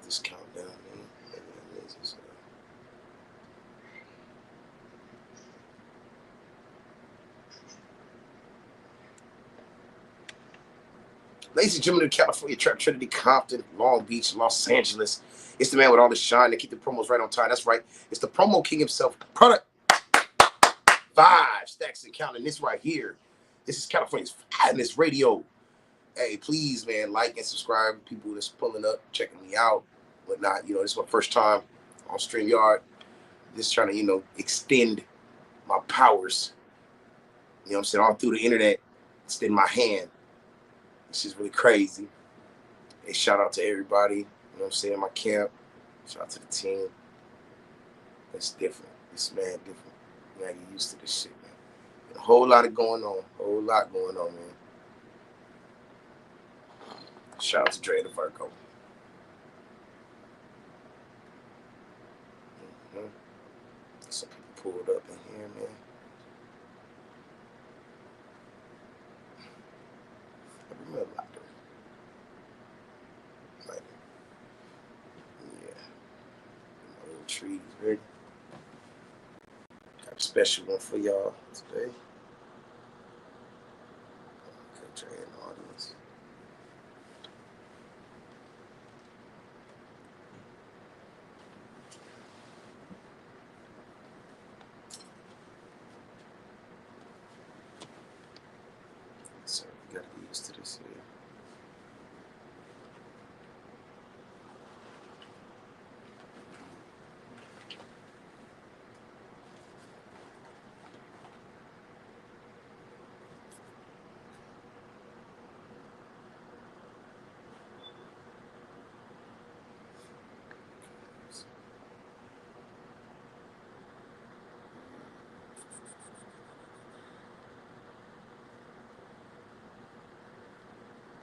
this countdown, man. Ladies and gentlemen of California, Trap Trinity, Compton, Long Beach, Los Angeles. It's the man with all the shine to keep the promos right on time. That's right. It's the promo king himself. Product 5 stacks and counting. This right here. This is California's finest radio. Hey, please, man, like and subscribe. People that's pulling up, checking me out, whatnot. You know, this is my first time on Streamyard. Just trying to, you know, extend my powers. You know what I'm saying? All through the internet, extend my hand. This is really crazy. Hey, shout out to everybody. You know what I'm saying? My camp. Shout out to the team. It's different. It's man different. You gotta get used to this shit, man. A whole lot of going on. A whole lot going on, man. Shout out to Dre the Virgo. Some people pulled up in here, man. I remember a lot of it. Like, yeah. My little trees ready. Got a special one for y'all today. Okay, Dre in the audience. So you gotta get used to this here.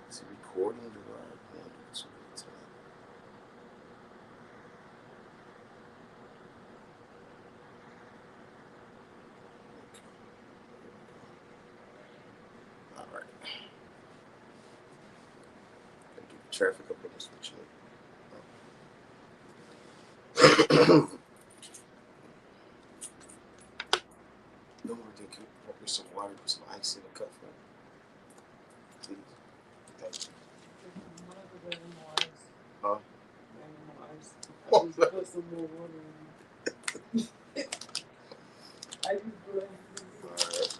Is it recording the live? All right. Gotta get the traffic up on this one. No more than can pour me some water, put some ice in the cup for me. Please. Thank you. Huh? Put some more water in. I just put it. All right.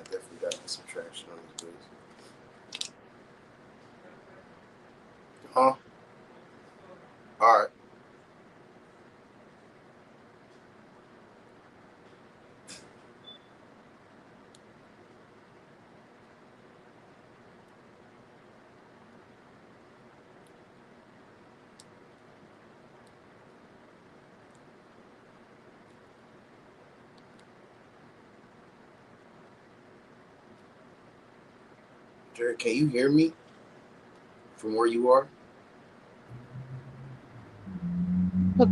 Definitely got to get some traction on these bills. Huh? All right. Jared, can you hear me from where you are?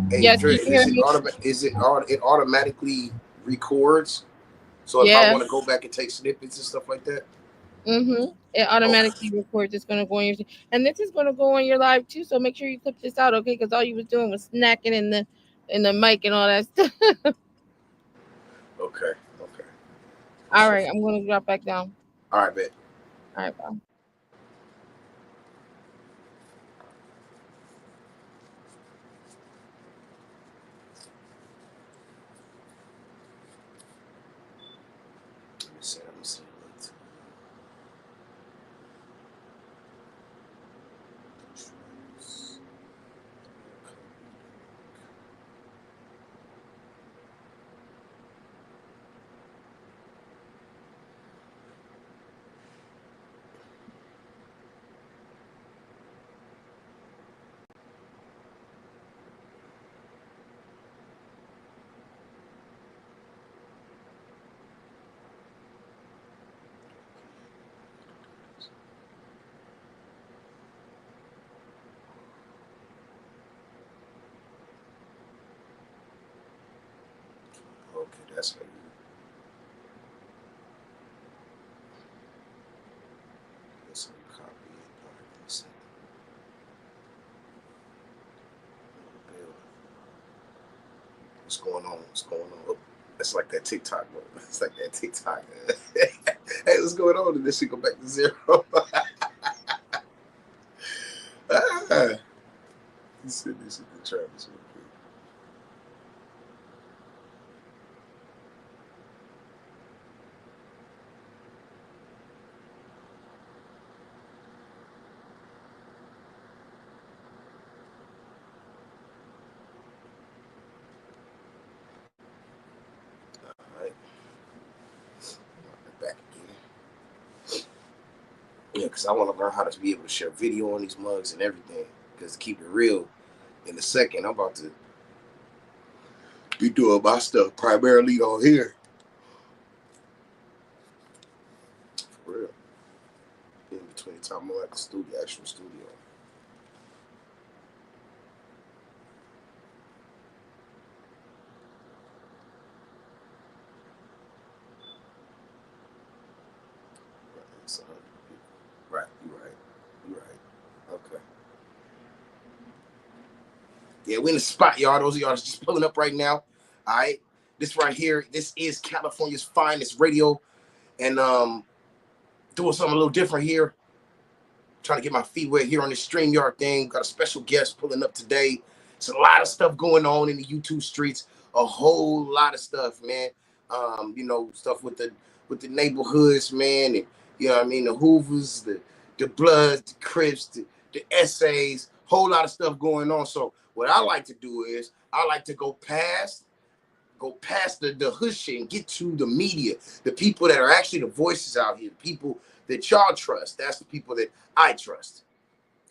Hey, yes, Jared, you hear me? it automatically records? So if I want to go back and take snippets and stuff like that? It automatically records. It's going to go on your, and this is going to go on your live too. So make sure you clip this out, okay? Because all you was doing was snacking in the mic and all that stuff. Okay. All right, I'm going to drop back down. All right, bet. All right, bye. Let me see. Okay, that's how you. That's how you copy it. All right, let me see. What's going on? What's going on? Oh, that's like that TikTok, bro. It's like that TikTok. Hey, what's going on? And this shit go back to 0. Let's see this in the Travis real quick. All right. Back again. Yeah, because I want to learn how to be able to share video on these mugs and everything. Because to keep it real, in a second, I'm about to be doing my stuff primarily on here. For real. In between time, I'm at the studio, actual studio. Right, you're right. Okay. Yeah, we're in the spot, y'all. Those of y'all that's just pulling up right now. All right. This right here, this is California's finest radio. And doing something a little different here. Trying to get my feet wet here on this StreamYard thing. Got a special guest pulling up today. It's a lot of stuff going on in the YouTube streets. A whole lot of stuff, man. You know, stuff with the neighborhoods, man, and you know what I mean, the Hoovers, the Bloods, the Crips, the essays, whole lot of stuff going on. So what I like to do is I like to go past the hush and get to the media, the people that are actually the voices out here, the people that y'all trust. That's the people that I trust.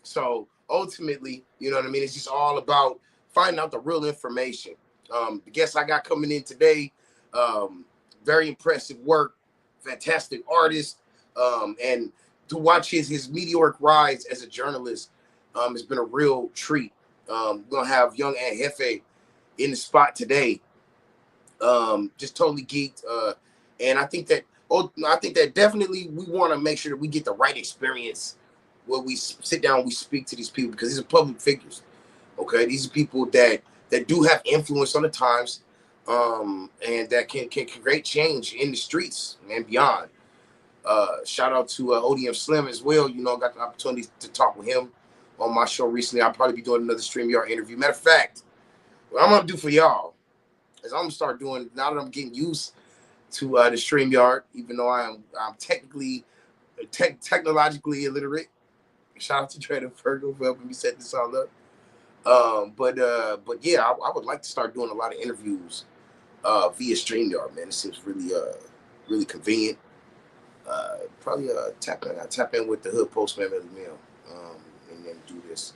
So ultimately, you know what I mean? It's just all about finding out the real information. The guest I got coming in today, very impressive work, fantastic artist, and to watch his meteoric rise as a journalist has been a real treat. We're gonna have young Aunt Jefe in the spot today. Just totally geeked, and I think that definitely we want to make sure that we get the right experience where we sit down, we speak to these people, because these are public figures. Okay, these are people that do have influence on the times, and that can create change in the streets and beyond. Shout out to ODM Slim as well. You know, I got the opportunity to talk with him on my show recently. I'll probably be doing another StreamYard interview. Matter of fact, what I'm gonna do for y'all is I'm gonna start doing, now that I'm getting used to the StreamYard, even though I'm technically technologically illiterate. Shout out to Trader Fergal for helping me set this all up. But yeah, I would like to start doing a lot of interviews via StreamYard, man. It seems really convenient. Probably tap in with the Hood Postman of the Mail, and then do this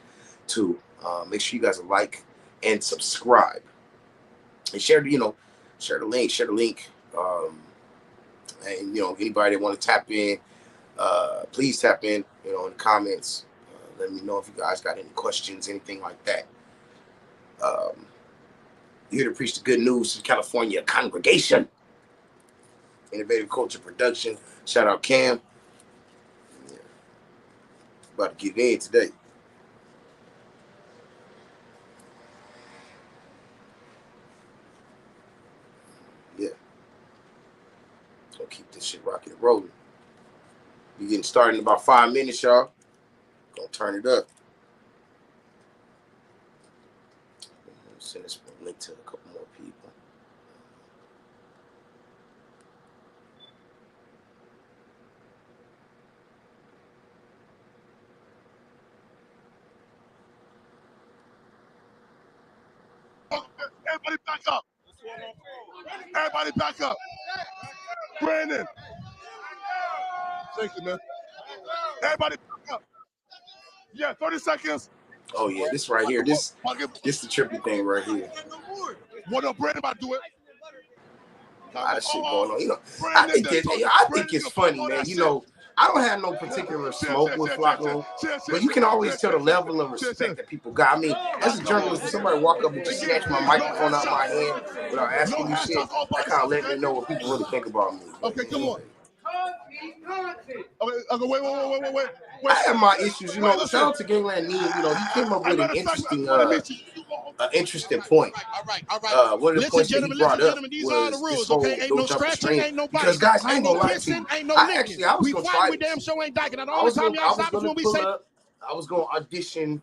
too. Make sure you guys like and subscribe, and share the link. And you know, anybody that want to tap in, please tap in. You know, in the comments. Let me know if you guys got any questions, anything like that. You're here to preach the good news to California congregation. Innovative Culture Production. Shout out Cam. Yeah. About to get in today. Yeah. Gonna keep this shit rocking and rolling. We getting started in about 5 minutes, y'all. Gonna turn it up. Send this link to a couple more people. Everybody back up. Everybody back up. Brandon. Thank you, man. Everybody back up. Yeah, 30 seconds. Oh yeah, this right here. This the trippy thing right here. What up, Brandon about to do it? A lot of shit going on. You know, I think it's funny, man. You know, I don't have no particular smoke with Flacco, but you can always tell the level of respect that people got. I mean, as a journalist, when somebody walk up and just snatch my microphone out of my hand without asking me shit, that kind of let me know what people really think about me. Okay, come on. Okay, wait. I have my issues, you know. Shout out to Gangland Neem, you know, he came up with an interesting point. One of the points that he brought up was this whole no jumper stream. Because guys, I ain't gonna lie to you. I was gonna try this. I was gonna audition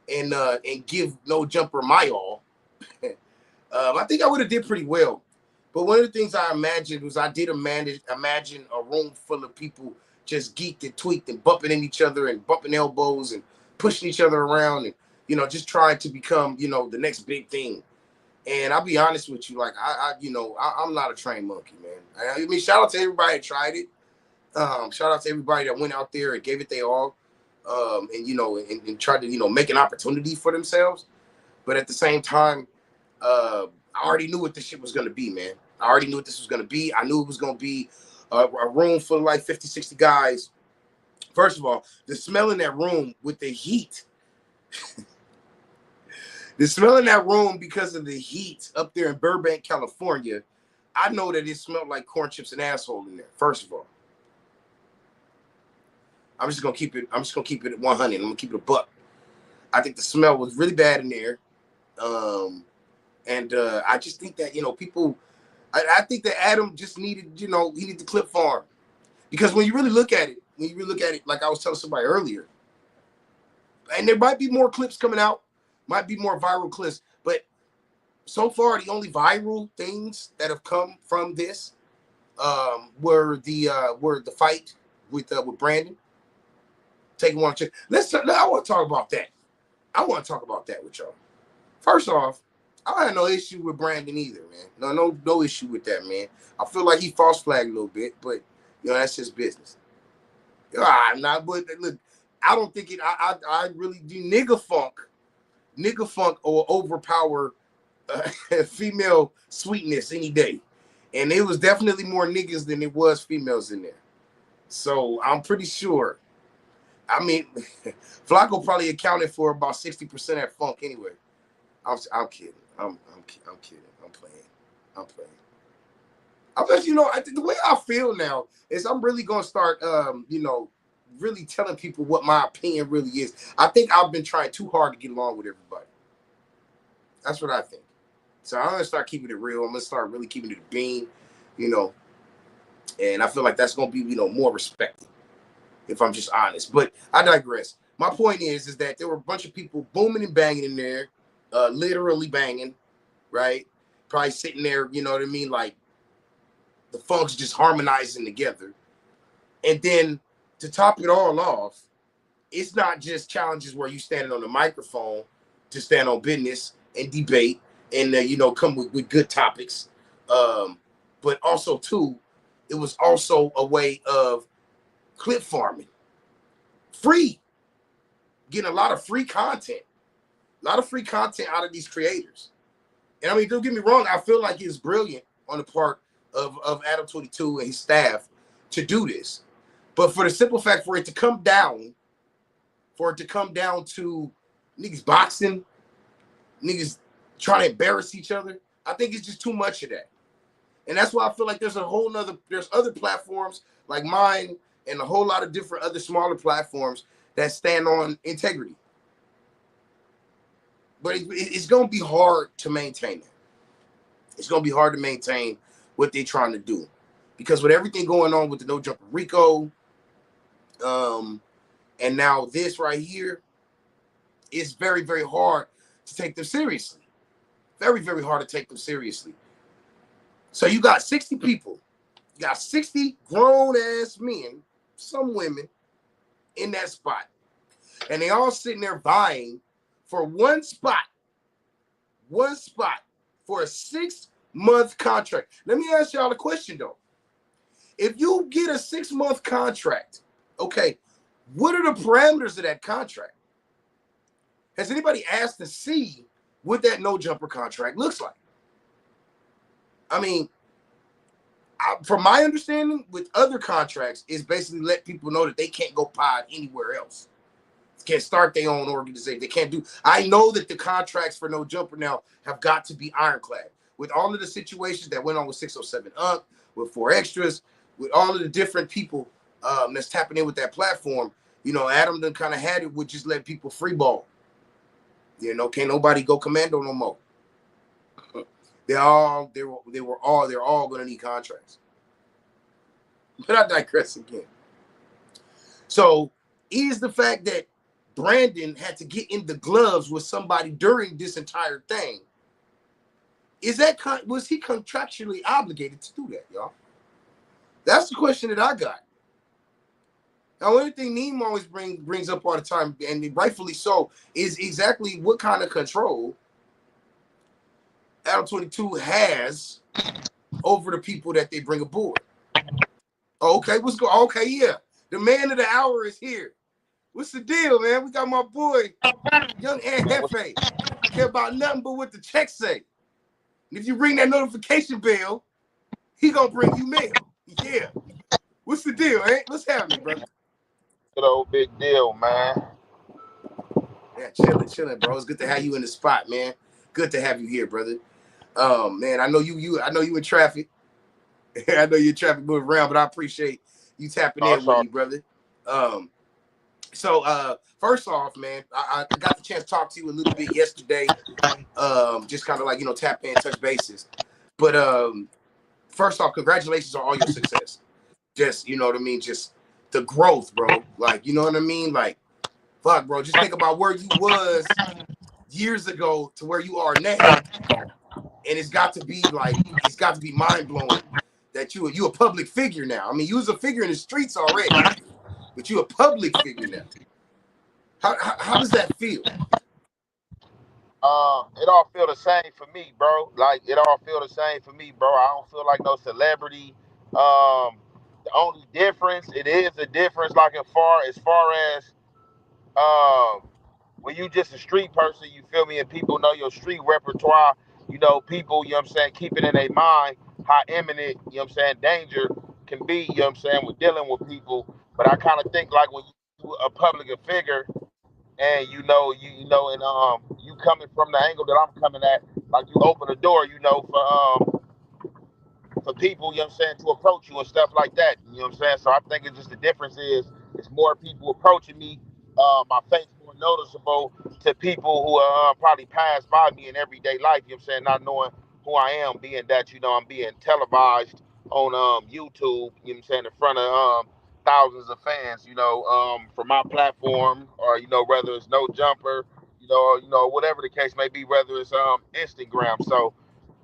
and give no jumper my all. I think I would have did pretty well. But one of the things I imagined was I did imagine a room full of people just geeked and tweaked and bumping in each other and bumping elbows and pushing each other around and, you know, just trying to become, you know, the next big thing. And I'll be honest with you, like, I'm not a trained monkey, man. I mean, shout out to everybody that tried it. Shout out to everybody that went out there and gave it their all, and, you know, and tried to, you know, make an opportunity for themselves. But at the same time, I already knew what this shit was going to be, man. I already knew what this was going to be. I knew it was going to be a room full of like 50, 60 guys. First of all, the smell in that room with the heat, the smell in that room because of the heat up there in Burbank, California, I know that it smelled like corn chips and asshole in there, first of all. I'm just going to keep it at 100. I'm going to keep it a buck. I think the smell was really bad in there. And I just think that, you know, people, I think that Adam just needed, you know, he needed the clip farm. Because when you really look at it, like I was telling somebody earlier, and there might be more clips coming out, might be more viral clips, but so far the only viral things that have come from this were the fight with Brandon. Taking one check. I want to talk about that. I want to talk about that with y'all. First off, I had no issue with Brandon either, man. No issue with that, man. I feel like he false flagged a little bit, but you know, that's his business. But look, I don't think it. I really do nigga funk or overpower female sweetness any day, and it was definitely more niggas than it was females in there. So I'm pretty sure. I mean, Flacco probably accounted for about 60% of that funk anyway. I'm kidding. I'm kidding. I'm playing. I bet, you know, the way I feel now is I'm really gonna start, you know, really telling people what my opinion really is. I think I've been trying too hard to get along with everybody. That's what I think. So I'm gonna start keeping it real. I'm gonna start really keeping it a bean, you know. And I feel like that's gonna be, you know, more respected, if I'm just honest. But I digress. My point is that there were a bunch of people booming and banging in there, literally banging, right? Probably sitting there, you know what I mean, like the funks just harmonizing together. And then to top it all off, it's not just challenges where you standing on the microphone to stand on business and debate and you know, come with good topics, but also too, it was also a way of clip farming, free, getting a lot of free content out of these creators. And I mean, don't get me wrong, I feel like it's brilliant on the part of Adam 22 and his staff to do this. But for the simple fact, for it to come down to niggas boxing, niggas trying to embarrass each other, I think it's just too much of that. And that's why I feel like there's other platforms like mine and a whole lot of different other smaller platforms that stand on integrity. But it's going to be hard to maintain that. It's going to be hard to maintain what they're trying to do. Because with everything going on with the no jumper RICO, and now this right here, it's very, very hard to take them seriously. Very, very hard to take them seriously. So you got 60 people. You got 60 grown-ass men, some women, in that spot. And they all sitting there vying for one spot for a 6-month contract. Let me ask y'all a question, though. If you get a 6-month contract, okay, what are the parameters of that contract? Has anybody asked to see what that no-jumper contract looks like? I mean, from my understanding, with other contracts, is basically let people know that they can't go pod anywhere else. Can't start their own organization. They can't do. I know that the contracts for No Jumper now have got to be ironclad. With all of the situations that went on with 607 Unc, with 4 Extras, with all of the different people that's tapping in with that platform, Adam done kind of had it with just letting people free ball. Can't nobody go commando no more. They're all gonna need contracts. But I digress again. So is the fact that Brandon had to get in the gloves with somebody during this entire thing, was he contractually obligated to do that, y'all? That's the question that I got. Now, one thing Neem always brings up all the time, and rightfully so, is exactly what kind of control Adam 22 has over the people that they bring aboard. Okay, okay, yeah. The man of the hour is here. What's the deal, man? We got my boy, young Ed Jefe. Care about nothing but what the check say. And if you ring that notification bell, he gonna bring you mail. Yeah. What's the deal, eh? What's happening, brother? Good old big deal, man. Yeah, chilling, bro. It's good to have you in the spot, man. Good to have you here, brother. Man, I know you in traffic. I know you're in traffic moving around, but I appreciate you tapping in with me, brother. So first off, man, I got the chance to talk to you a little bit yesterday. Just kind of like, tap in, touch bases. But first off, congratulations on all your success. Just, you know what I mean? Just the growth, bro. Like, you know what I mean? Like, fuck, bro. Just think about where you was years ago to where you are now. And it's got to be mind blowing that you a public figure now. I mean, you was a figure in the streets already, but you a public figure now. How does that feel? It all feel the same for me, bro. Like, it all feel the same for me, bro. I don't feel like no celebrity. The only difference, it is a difference, like as far as when you just a street person, you feel me, and people know your street repertoire, people, keep it in their mind how imminent, danger can be, with dealing with people. But I kind of think like when you a public figure and you coming from the angle that I'm coming at, like you open the door, for people, to approach you and stuff like that. So I think it's just the difference is it's more people approaching me, my face more noticeable to people who probably pass by me in everyday life, not knowing who I am, being that, I'm being televised on YouTube, in front of thousands of fans, from my platform, or, whether it's No Jumper, whatever the case may be, whether it's Instagram. So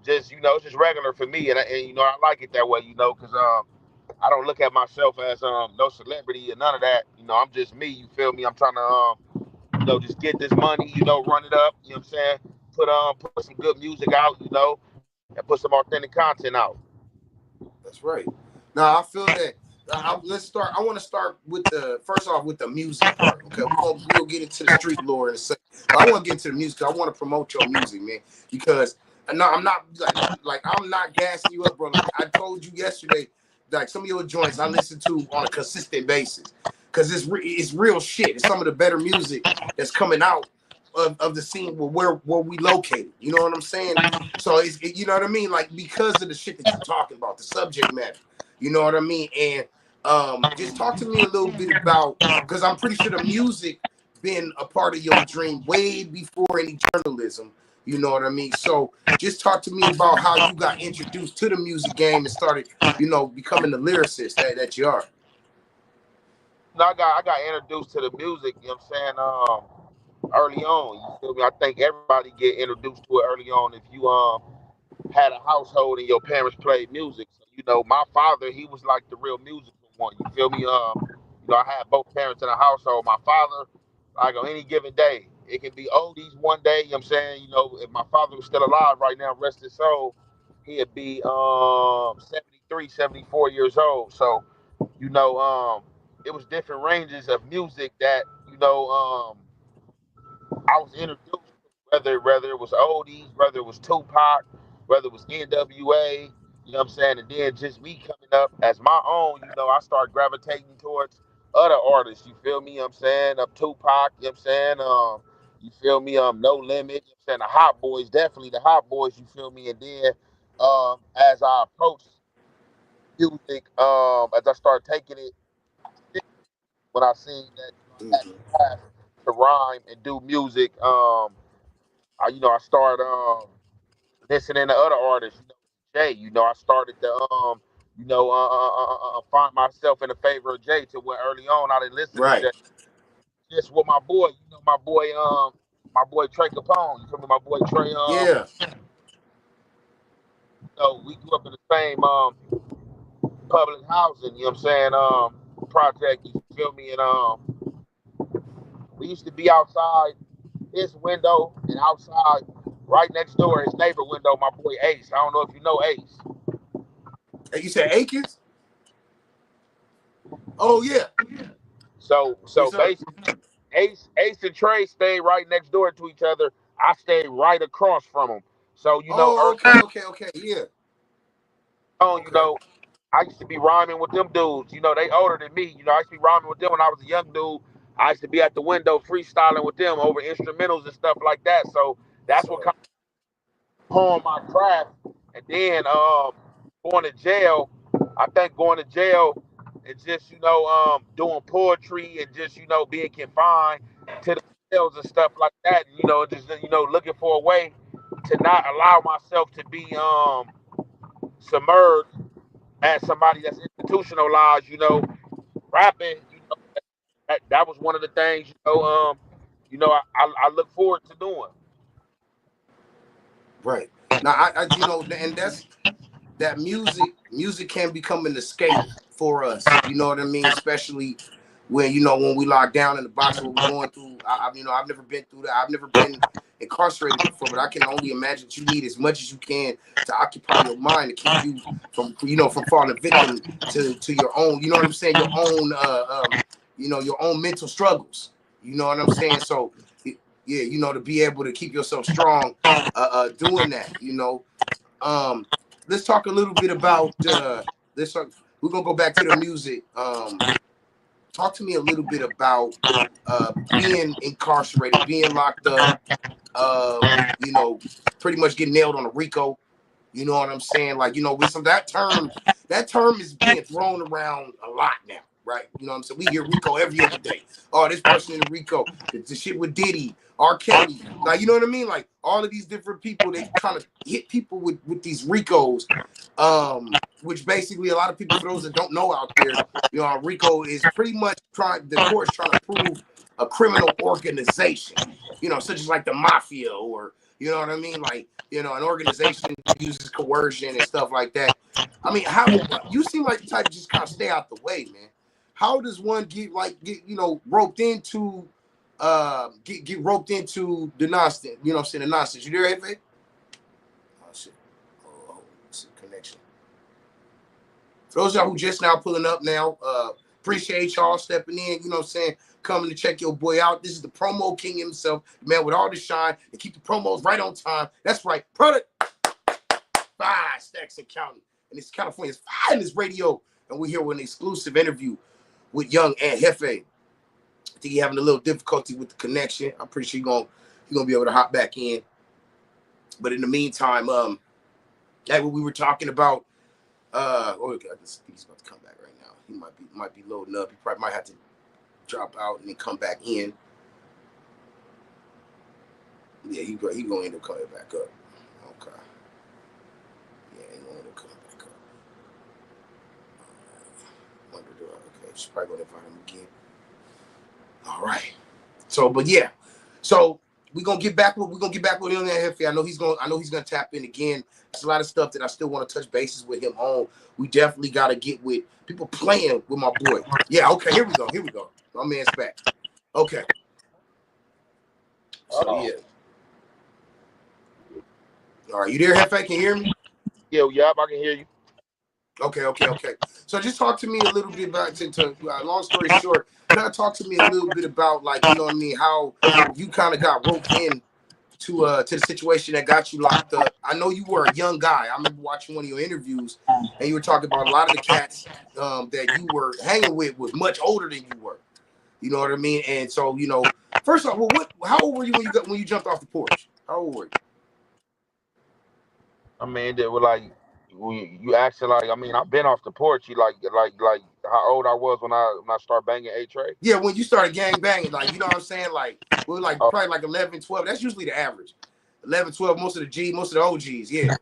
just, it's just regular for me. And I like it that way, because I don't look at myself as no celebrity or none of that. I'm just me, you feel me? I'm trying to, just get this money, run it up, put some good music out, and put some authentic content out. That's right. Now, I feel that. Let's start. I want to start with first off with the music part. Okay, we'll get into the street lore in a second. But I want to get into the music. I want to promote your music, man, because no, I'm not like I'm not gassing you up, bro. Like I told you yesterday, like some of your joints I listen to on a consistent basis because it's real shit. It's some of the better music that's coming out of the scene where we located. You know what I'm saying? So you know what I mean? Like because of the shit that you're talking about, the subject matter. You know what I mean? And just talk to me a little bit about, because I'm pretty sure the music been a part of your dream way before any journalism. You know what I mean? So just talk to me about how you got introduced to the music game and started, becoming the lyricist that you are. No, I got introduced to the music, early on. You feel me? I think everybody get introduced to it early on if you had a household and your parents played music. So, my father, he was like the real musical one. You feel me? I had both parents in the household. My father, like on any given day, it can be oldies one day. If my father was still alive right now, rest his soul, he'd be 73, 74 years old. So, it was different ranges of music that, I was introduced to, whether it was oldies, whether it was Tupac, whether it was NWA, You know what I'm saying? And then just me coming up as my own, you know, I start gravitating towards other artists. You feel me? You know what I'm saying? Up Tupac, you know what I'm saying? You feel me? No Limit, you know what I'm saying? The Hot Boys, definitely the Hot Boys, you feel me? And then as I approach music, as I start taking it, when I seen that I had Mhm. the craft to rhyme and do music, I started listening to other artists, you know, Jay, you know, I started to find myself in the favor of Jay to where early on I didn't listen to Right. Jay. Just with my boy Trey Capone, you feel me? My boy Trey, Yeah. we grew up in the same public housing, you know what I'm saying, project, you feel me? And we used to be outside his window and outside right next door his neighbor window, my boy Ace. I don't know if you know Ace. Hey, you said Akins? Oh yeah. So Yes, sir. basically Ace and Trey stayed right next door to each other. I stayed right across from them. So, you know, Oh, early okay. Yeah. on, you Okay. know, I used to be rhyming with them dudes. You know, they older than me. You know, I used to be rhyming with them when I was a young dude. I used to be at the window freestyling with them over instrumentals and stuff like that. So that's what So kind of honed my craft. And then going to jail, I think going to jail and just, doing poetry and just, being confined to the cells and stuff like that. And, just, looking for a way to not allow myself to be submerged as somebody that's institutionalized, rapping, that was one of the things, I look forward to doing. right. Now and that's that music can become an escape for us. You know what I mean? Especially when when we lock down in the box, what we're going through. I've never been through that. I've never been incarcerated before, but I can only imagine that you need as much as you can to occupy your mind to keep you from falling victim to your own. You know what I'm saying? Your own your own mental struggles. You know what I'm saying? So yeah, to be able to keep yourself strong, doing that. Um, let's talk a little bit about this. We're gonna go back to the music. Talk to me a little bit about being incarcerated, being locked up. Pretty much getting nailed on a RICO. You know what I'm saying? Like, with that term is being thrown around a lot now, right? You know what I'm saying? We hear RICO every other day. Oh, this person in the RICO, the shit with Diddy, R. Kelly. Like, you know what I mean? Like all of these different people, they kind of hit people with these RICOs, which basically a lot of people, for those that don't know out there, RICO is pretty much the court's trying to prove a criminal organization, such as like the mafia or, you know what I mean? Like, an organization uses coercion and stuff like that. I mean, how you seem like the type to just kind of stay out the way, man. How does one get roped into get roped into the nonsense? You know what I'm saying? The nonsense. You there, Jefe? Oh shit. Oh, it's a connection. For those of y'all who just now pulling up now, appreciate y'all stepping in, you know what I'm saying? Coming to check your boy out. This is the promo king himself, the man with all the shine, and keep the promos right on time. That's right. Product 5 stacks and counting. And it's California's finest radio. And we're here with an exclusive interview with Young and Jefe. I think he's having a little difficulty with the connection. I'm pretty sure you're gonna be able to hop back in. But in the meantime, like what we were talking about, I think he's about to come back right now. He might be loading up. He probably might have to drop out and then come back in. Yeah, he gonna end up coming back up. Okay. Yeah, he gonna end up coming back up. Okay, she's probably gonna invite him again. All right. So, but yeah, so we're gonna get back with him there, Jefe. I know he's gonna tap in again. There's a lot of stuff that I still want to touch bases with him on. We definitely gotta get with people playing with my boy. Yeah, okay, here we go. My man's back. Okay. So yeah. All right, you there, Jefe? Can you hear me? Yeah, yep, I can hear you. Okay. So just talk to me a little bit about, long story short, kind of talk to me a little bit about, like, you know what I mean, how you kind of got roped in to the situation that got you locked up. I know you were a young guy. I remember watching one of your interviews, and you were talking about a lot of the cats that you were hanging with was much older than you were. You know what I mean? And so, you know, first off, well, how old were you when you jumped off the porch? How old were you? I mean, they were like, you asking like, I mean, I've been off the porch. You like how old I was when I started banging A Trey. Yeah, when you started gang banging, like, you know what I'm saying? Like, we were like Oh, probably like 11, 12. That's usually the average. 11, 12, most of the OGs, yeah.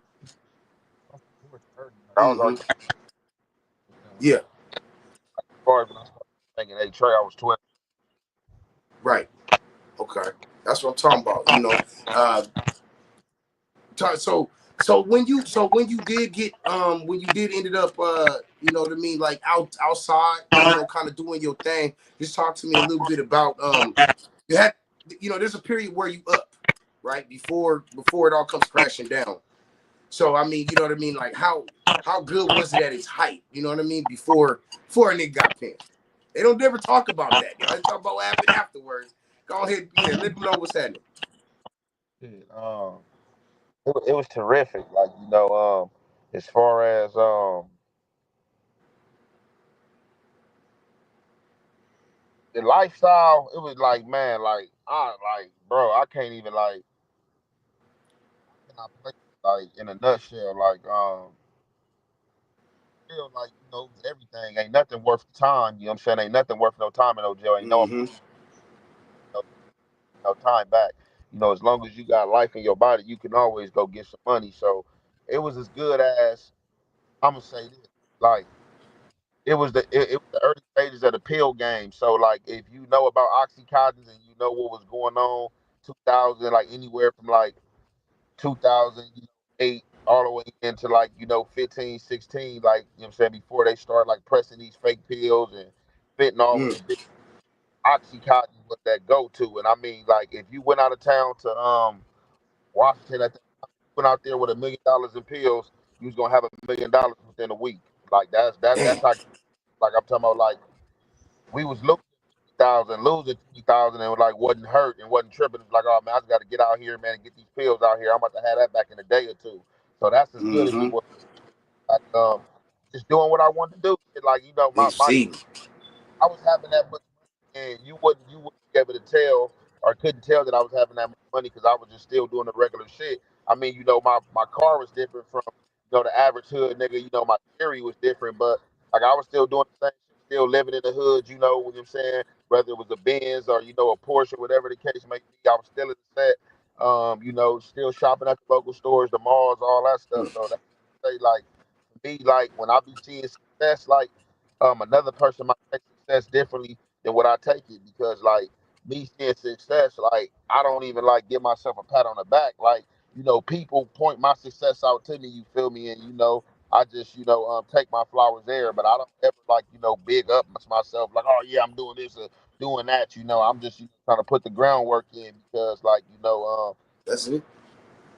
I was already, Yeah, as far as when I started banging A Trey, I was 12. right. Okay. That's what I'm talking about. You know, so when you did get when you did ended up you know what I mean, like outside, you know, kind of doing your thing, just talk to me a little bit about you had, you know, there's a period where you up, right, before it all comes crashing down. So I mean, you know what I mean, like how good was it at its height, you know what I mean, before a nigga got pinned? They don't never talk about that. You know, they talk about what happened afterwards. Go ahead, yeah, let them know what's happening. Shit, it was terrific. Like, you know, as far as the lifestyle, it was like, man, bro, I can't even like, cannot play like in a nutshell, like feel like, you know, everything ain't nothing worth the time. You know what I'm saying? Ain't nothing worth no time in no jail. Ain't Mm-hmm. no time back. You know, as long as you got life in your body, you can always go get some money. So it was as good as, I'm gonna say this, like it was the early stages of the pill game. So like if you know about oxycontins and you know what was going on, 2000, like anywhere from like 2008 all the way into like, you know, 15, 16, like, you know what I'm saying, before they start like pressing these fake pills and fentanyl was Mm. the big, oxycontin was that go to. And I mean, like if you went out of town to Washington at the time, you went out there with $1 million in pills, you was gonna have $1 million within a week. Like that's Damn. how, like I'm talking about, like we was losing 20,000 and like wasn't hurt and wasn't tripping. It was like, oh man, I just got to get out here, man, and get these pills out here. I'm about to have that back in a day or two. So that's as good as it Mm-hmm. was. Like, just doing what I wanted to do. Like, you know, my See. I was having that much money, and you wouldn't be able to tell or couldn't tell that I was having that much money because I was just still doing the regular shit. I mean, you know, my car was different from, you know, the average hood nigga. You know, my theory was different, but like I was still doing the same shit, still living in the hood. You know what I'm saying? Whether it was a Benz or, you know, a Porsche, whatever the case may be, I was still in the set. You know, still shopping at the local stores, the malls, all that stuff. So that say, like, for me, like when I be seeing success, like another person might take success differently than what I take it, because like me seeing success, like I don't even like give myself a pat on the back. Like, you know, people point my success out to me, you feel me? And you know, I just, you know, take my flowers there, but I don't ever like, you know, big up myself like, oh yeah, I'm doing this or doing that. You know, I'm just, you know, trying to put the groundwork in because like, you know, That's it.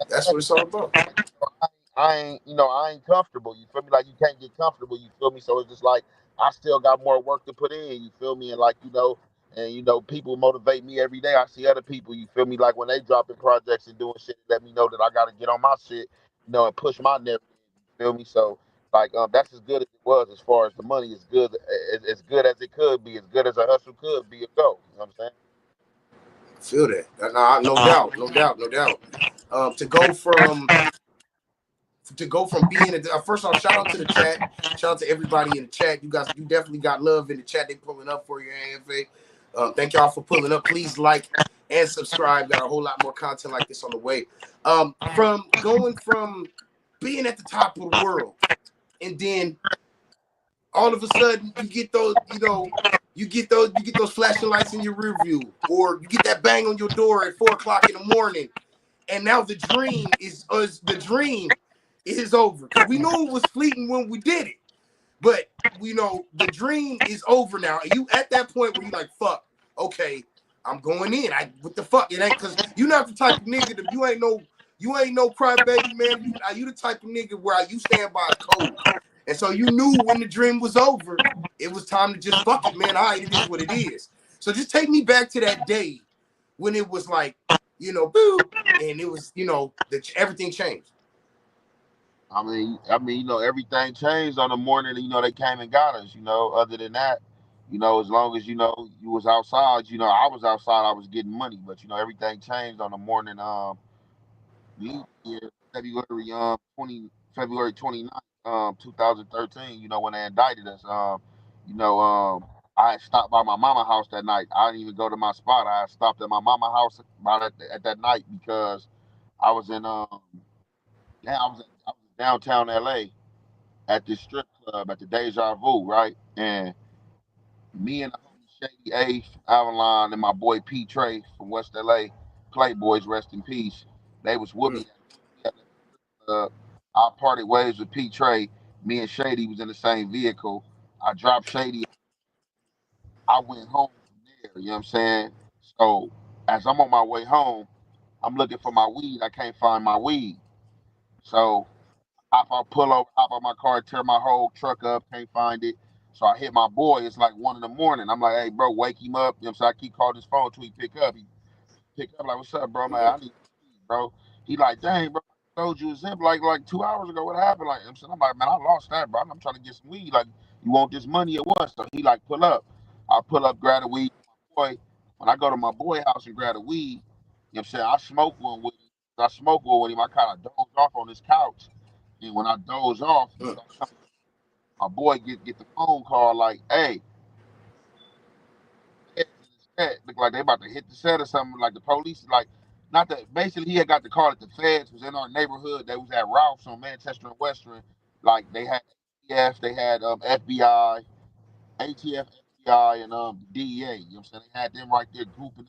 That's what it's all about. I ain't, you know, I ain't comfortable. You feel me? Like you can't get comfortable. You feel me? So it's just like I still got more work to put in. You feel me? And like, you know, and you know, people motivate me every day. I see other people. You feel me? Like when they dropping projects and doing shit, let me know that I got to get on my shit, you know, and push my narrative. You feel me? So like, that's as good as it was. As far as the money, is good, as good as it could be, as good as a hustle could be. A go. You know what I'm saying? I feel that. No doubt, no doubt, no doubt. To go from being first off, shout out to the chat, shout out to everybody in the chat. You guys, you definitely got love in the chat. They pulling up for you, AFA. Thank y'all for pulling up. Please like and subscribe. Got a whole lot more content like this on the way. From going from being at the top of the world, and then all of a sudden you get those, you know, you get those flashing lights in your rear view, or you get that bang on your door at 4 o'clock in the morning, and now the dream is over, because we knew it was fleeting when we did it, but we know the dream is over now. And you at that point where you like, fuck, okay, I'm going in. What the fuck? It ain't, because you're not the type of nigga that you ain't no crybaby, man. You the type of nigga where you stand by a code. And so you knew when the dream was over, it was time to just fuck it, man. All right, it is what it is. So just take me back to that day when it was like, you know, boo, and it was, you know, everything changed. I mean, everything changed on the morning. They came and got us. Other than that, as long as you was outside, I was outside. I was getting money, but everything changed on the morning. Leap year, February 29th, 2013. When they indicted us. I had stopped by my mama house that night. I didn't even go to my spot. I had stopped at my mama house at that night because I was in I was in downtown LA at this strip club at the Deja Vu, right? And me and the homie Shady A from Avalon and my boy P Trey from West LA, Playboys, rest in peace. They was with me at the strip club. I parted ways with P Trey. Me and Shady was in the same vehicle. I dropped Shady. I went home from there. You know what I'm saying? So as I'm on my way home, I'm looking for my weed. I can't find my weed. So pull over, hop out my car, tear my whole truck up, can't find it. So I hit my boy. It's like 1 a.m. I'm like, hey, bro, wake him up. You know what I'm saying? I keep calling his phone till he pick up. He pick up like, what's up, bro? I'm like, I need weed, bro. He like, dang, bro, I told you a zip like 2 hours ago. What happened? Like, I'm saying, I'm like, man, I lost that, bro. I'm trying to get some weed. Like, you want this money or what? So he like, pull up. I pull up, grab the weed. My boy, when I go to my boy house and grab the weed, you know what I'm saying? I smoke one with him. I smoke one with him. I kind of doze off on his couch. And when I doze off, my boy get the phone call like, hey, look like they about to hit the set or something. Like the police, like not that. Basically, he had got the call that the feds was in our neighborhood. They was at Ralph's on Manchester and Western. Like they had ATF, they had FBI, ATF, FBI, and DEA. You know what I'm saying? They had them right there grouping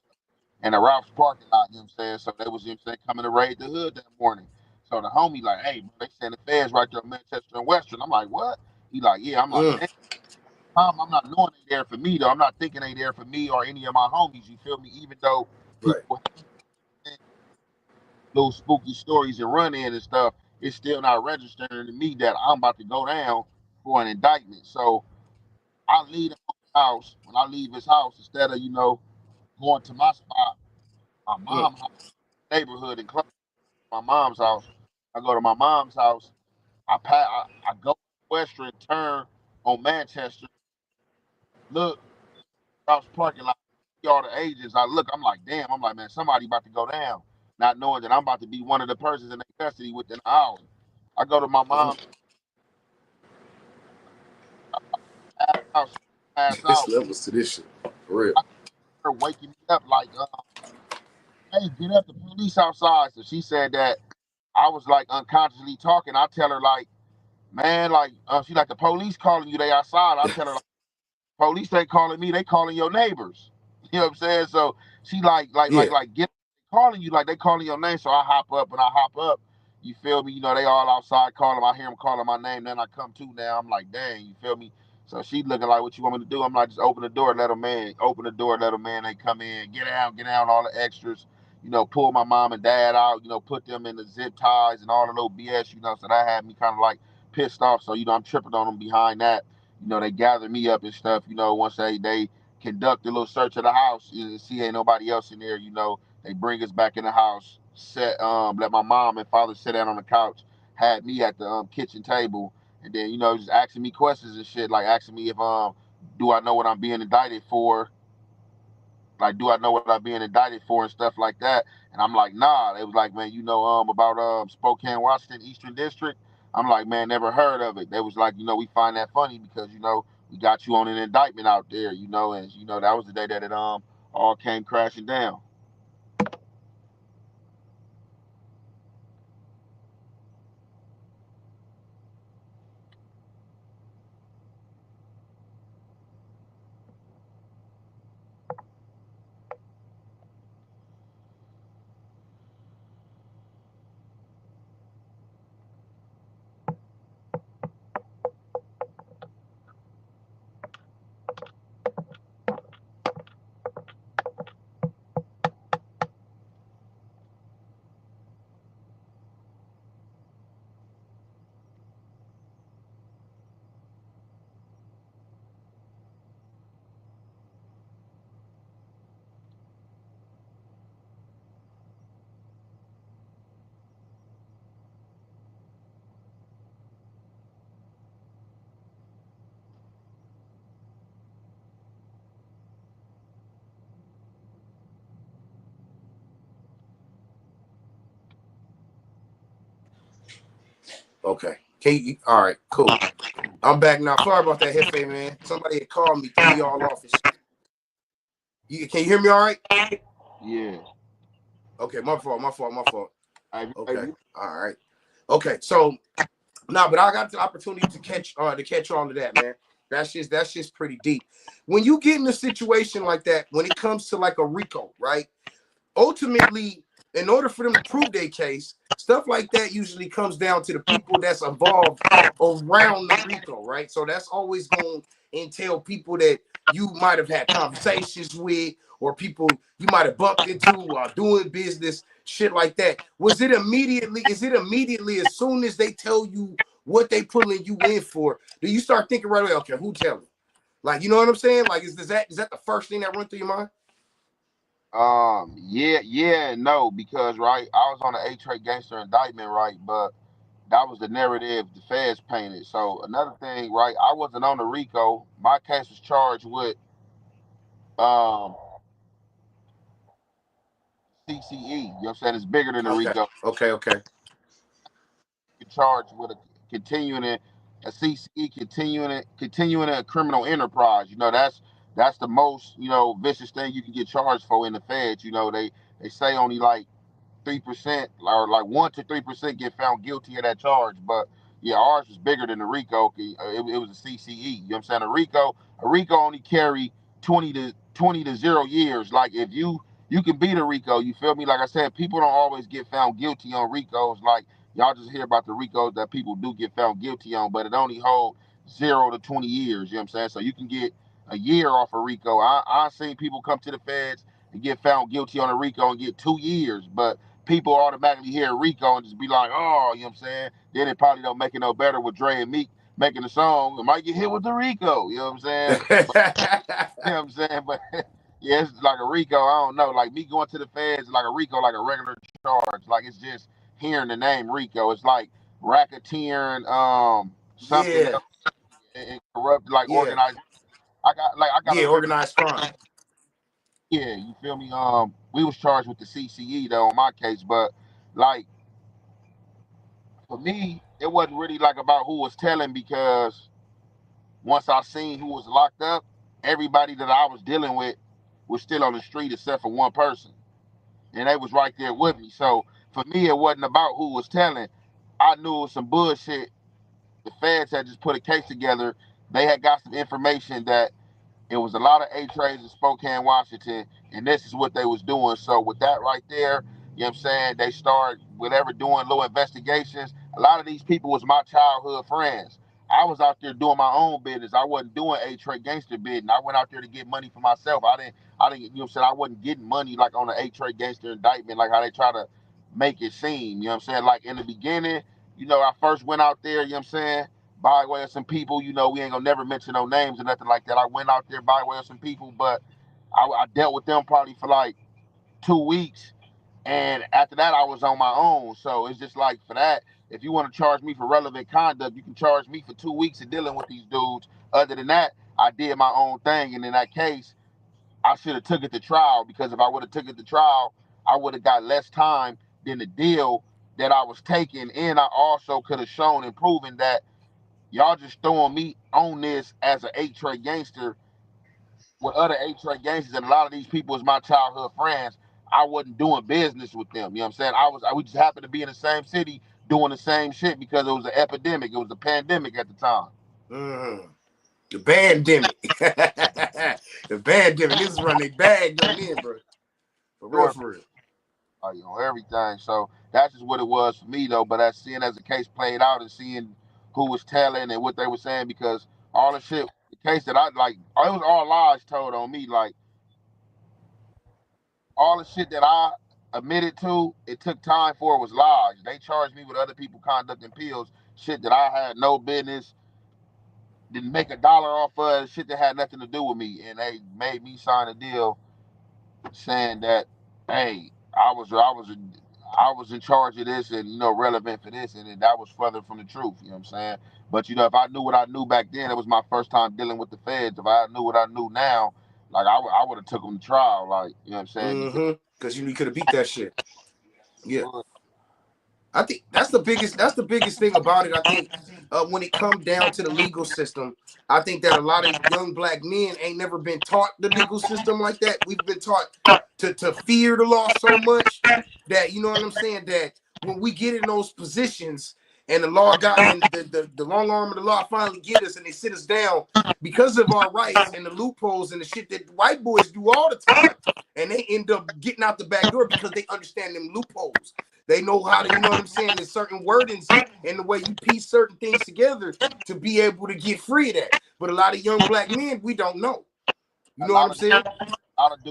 in the Ralph's parking lot. You know what I'm saying? So they was, you know what I'm saying, coming to raid the hood that morning. So the homie like, hey, bro, they saying the feds right there on Manchester and Western. I'm like, what? He like, yeah. I'm like, damn. I'm not knowing they there for me though. I'm not thinking they there for me or any of my homies. You feel me? Even though Right. people have little spooky stories and run in and stuff, it's still not registering to me that I'm about to go down for an indictment. So I leave the house. When I leave his house, instead of going to my spot, my mom's house, neighborhood, and close to my mom's house, I go to my mom's house. I go western, turn on Manchester, look. House parking lot, see all the agents. I look, I'm like, damn. I'm like, man, somebody about to go down, not knowing that I'm about to be one of the persons in their custody within an hour. I go to my mom's house, pass It's out. levels to this shit, for real. I her waking me up like, hey, get up, the police outside. So she said that I was like unconsciously talking. I tell her like, man, like, she like the police calling you, they outside. I tell her like, police ain't calling me, they calling your neighbors. You know what I'm saying? So she Yeah. get calling you like they calling your name. So I hop up and I hop up. You feel me? They all outside calling. I hear them calling my name. Then I come to now. I'm like, dang, you feel me? So she looking like, what you want me to do? I'm like, just open the door, let them in. Open the door, let them in. They come in, get out, all the extras. Pull my mom and dad out. Put them in the zip ties and all the little BS. So that had me kind of like pissed off. So I'm tripping on them behind that. They gather me up and stuff. Once they conduct a little search of the house, see ain't nobody else in there. They bring us back in the house. Let my mom and father sit down on the couch. Had me at the kitchen table, and then just asking me questions and shit, like asking me if do I know what I'm being indicted for? Like, do I know what I'm being indicted for and stuff like that? And I'm like, nah. They was like, man, about Spokane, Washington, Eastern District. I'm like, man, never heard of it. They was like, we find that funny because we got you on an indictment out there, and that was the day that it all came crashing down. Okay. All right, cool. I'm back now. Sorry about that, Jefe, man. Somebody had called me, threw me all off. Can you hear me all right? Yeah. Okay, my fault. I, Okay, all right. Okay, so but I got the opportunity to catch on to that, man. That's just pretty deep. When you get in a situation like that, when it comes to like a RICO, right? Ultimately, in order for them to prove their case, stuff like that usually comes down to the people that's involved around the RICO, right? So that's always going to entail people that you might have had conversations with, or people you might have bumped into while doing business, shit like that. Is it immediately as soon as they tell you what they pulling you in for, do you start thinking right away, okay, who telling? Like, you know what I'm saying? Like, is that the first thing that runs through your mind? yeah, and no, because right, I was on an 8-trait gangster indictment, right, but that was the narrative the feds painted. So another thing, right, I wasn't on the RICO. My case was charged with um CCE. You know what I'm saying? It's bigger than the RICO. Okay. You're charged with a CCE, continuing a criminal enterprise. You know, that's the most, vicious thing you can get charged for in the feds. You know, they say only like 3% or like 1 to 3% get found guilty of that charge. But yeah, ours was bigger than the RICO. It was a CCE. You know what I'm saying? A RICO only carry 20 to 0 years. Like if you can beat a RICO, you feel me? Like I said, people don't always get found guilty on RICOs. Like y'all just hear about the RICOs that people do get found guilty on, but it only hold 0 to 20 years. You know what I'm saying? So you can get a year off a RICO. I've seen people come to the feds and get found guilty on a RICO and get 2 years, but people automatically hear RICO and just be like, oh, you know what I'm saying? Then it probably don't make it no better with Dre and Meek making a song. It might get hit with the RICO, you know what I'm saying? But, you know what I'm saying? But yeah, it's like a RICO. I don't know. Like me going to the feds, like a RICO, like a regular charge. Like it's just hearing the name RICO. It's like racketeering, something Yeah, else, and corrupt, like yeah, organized. I got a little bit of, organized crime. yeah, you feel me? We was charged with the CCE though on my case, but like for me, it wasn't really like about who was telling, because once I seen who was locked up, everybody that I was dealing with was still on the street except for one person, and they was right there with me. So for me, it wasn't about who was telling. I knew it was some bullshit. The feds had just put a case together. They had got some information that it was a lot of A-trades in Spokane, Washington, and this is what they was doing. So with that right there, you know what I'm saying, they start whatever doing little investigations. A lot of these people was my childhood friends. I was out there doing my own business. I wasn't doing A-trade gangster bidding. I went out there to get money for myself. I didn't, you know what I'm saying, I wasn't getting money like on an A-trade gangster indictment, like how they try to make it seem, you know what I'm saying? Like in the beginning, I first went out there, you know what I'm saying, by way of some people, we ain't gonna never mention no names or nothing like that. I went out there by way of some people, but I dealt with them probably for like 2 weeks, and after that I was on my own. So it's just like, for that, if you want to charge me for relevant conduct, you can charge me for 2 weeks of dealing with these dudes. Other than that, I did my own thing, and in that case, I should have took it to trial, because if I would have took it to trial, I would have got less time than the deal that I was taking, and I also could have shown and proven that y'all just throwing me on this as an 8-trait gangster with other 8-trait gangsters, and a lot of these people is my childhood friends. I wasn't doing business with them. You know what I'm saying? We just happened to be in the same city doing the same shit because it was an epidemic. It was a pandemic at the time. The pandemic. The pandemic. This is running bag going in, bro. For real. Everything. So that's just what it was for me, though. But seeing as the case played out and seeing who was telling and what they were saying, because all the shit, the case that I like, it was all lies told on me. Like all the shit that I admitted to, it took time for, it was lies. They charged me with other people conducting pills, shit that I had no business, didn't make a dollar off of, shit that had nothing to do with me, and they made me sign a deal saying that, hey, I was in charge of this and relevant for this, and that was further from the truth. You know what I'm saying? But if I knew what I knew back then, it was my first time dealing with the feds. If I knew what I knew now, like I would have took them to trial. Like, you know what I'm saying? Because you could have beat that shit. Yeah. I think that's the biggest thing about it. I think when it comes down to the legal system, I think that a lot of young black men ain't never been taught the legal system like that. We've been taught to fear the law so much that, you know what I'm saying, that when we get in those positions and the law got in the long arm of the law finally get us and they sit us down because of our rights and the loopholes and the shit that white boys do all the time, and they end up getting out the back door because they understand them loopholes. They know how to, you know what I'm saying, there's certain wordings and the way you piece certain things together to be able to get free of that. But a lot of young black men, we don't know. You know what I'm saying? A lot of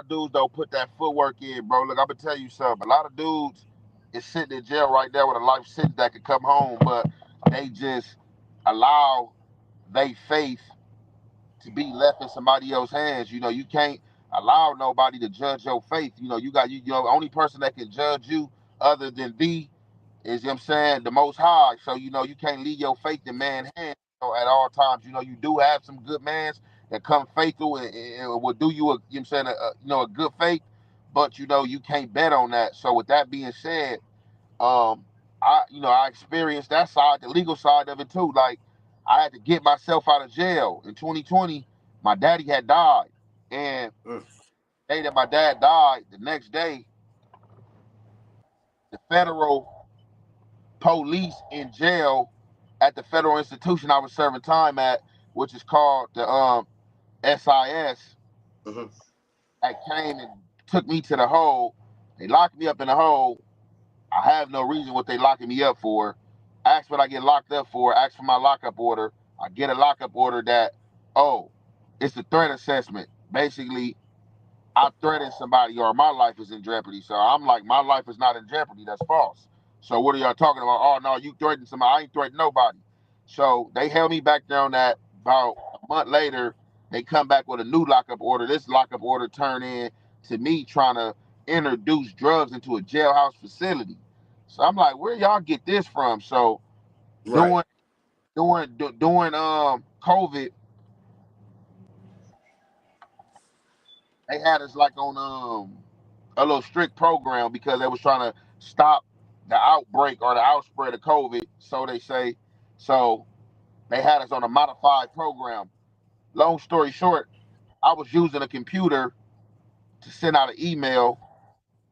dudes don't put that footwork in, bro. Look, I'm gonna tell you something. A lot of dudes is sitting in jail right there with a life sentence that could come home, but they just allow their faith to be left in somebody else's hands. You know, you can't allow nobody to judge your faith. You know, you know, the only person that can judge you other than thee is, you know what I'm saying, the Most High. So, you know, you can't leave your faith in man's hands, you know, at all times. You know, you do have some good mans that come faithful and will do you, you know what I'm saying, you know, a good faith, but, you know, you can't bet on that. So with that being said, I experienced that side, the legal side of it too. Like, I had to get myself out of jail. In 2020, my daddy had died. And the day that my dad died, the next day, the federal police in jail at the federal institution I was serving time at, which is called the SIS, that came and took me to the hole. They locked me up in the hole. I have no reason what they locking me up for. Ask what I get locked up for. Ask for my lockup order. I get a lockup order that, oh, it's a threat assessment. Basically, I threatened somebody or my life is in jeopardy. So I'm like, my life is not in jeopardy. That's false. So what are y'all talking about? Oh, no, you threatened somebody. I ain't threatened nobody. So they held me back there on that. About a month later, they come back with a new lockup order. This lockup order turned in to me trying to introduce drugs into a jailhouse facility. So I'm like, where y'all get this from? So during COVID, they had us like on a little strict program because they was trying to stop the outbreak or the outspread of COVID, so they say. So they had us on a modified program. Long story short, I was using a computer to send out an email,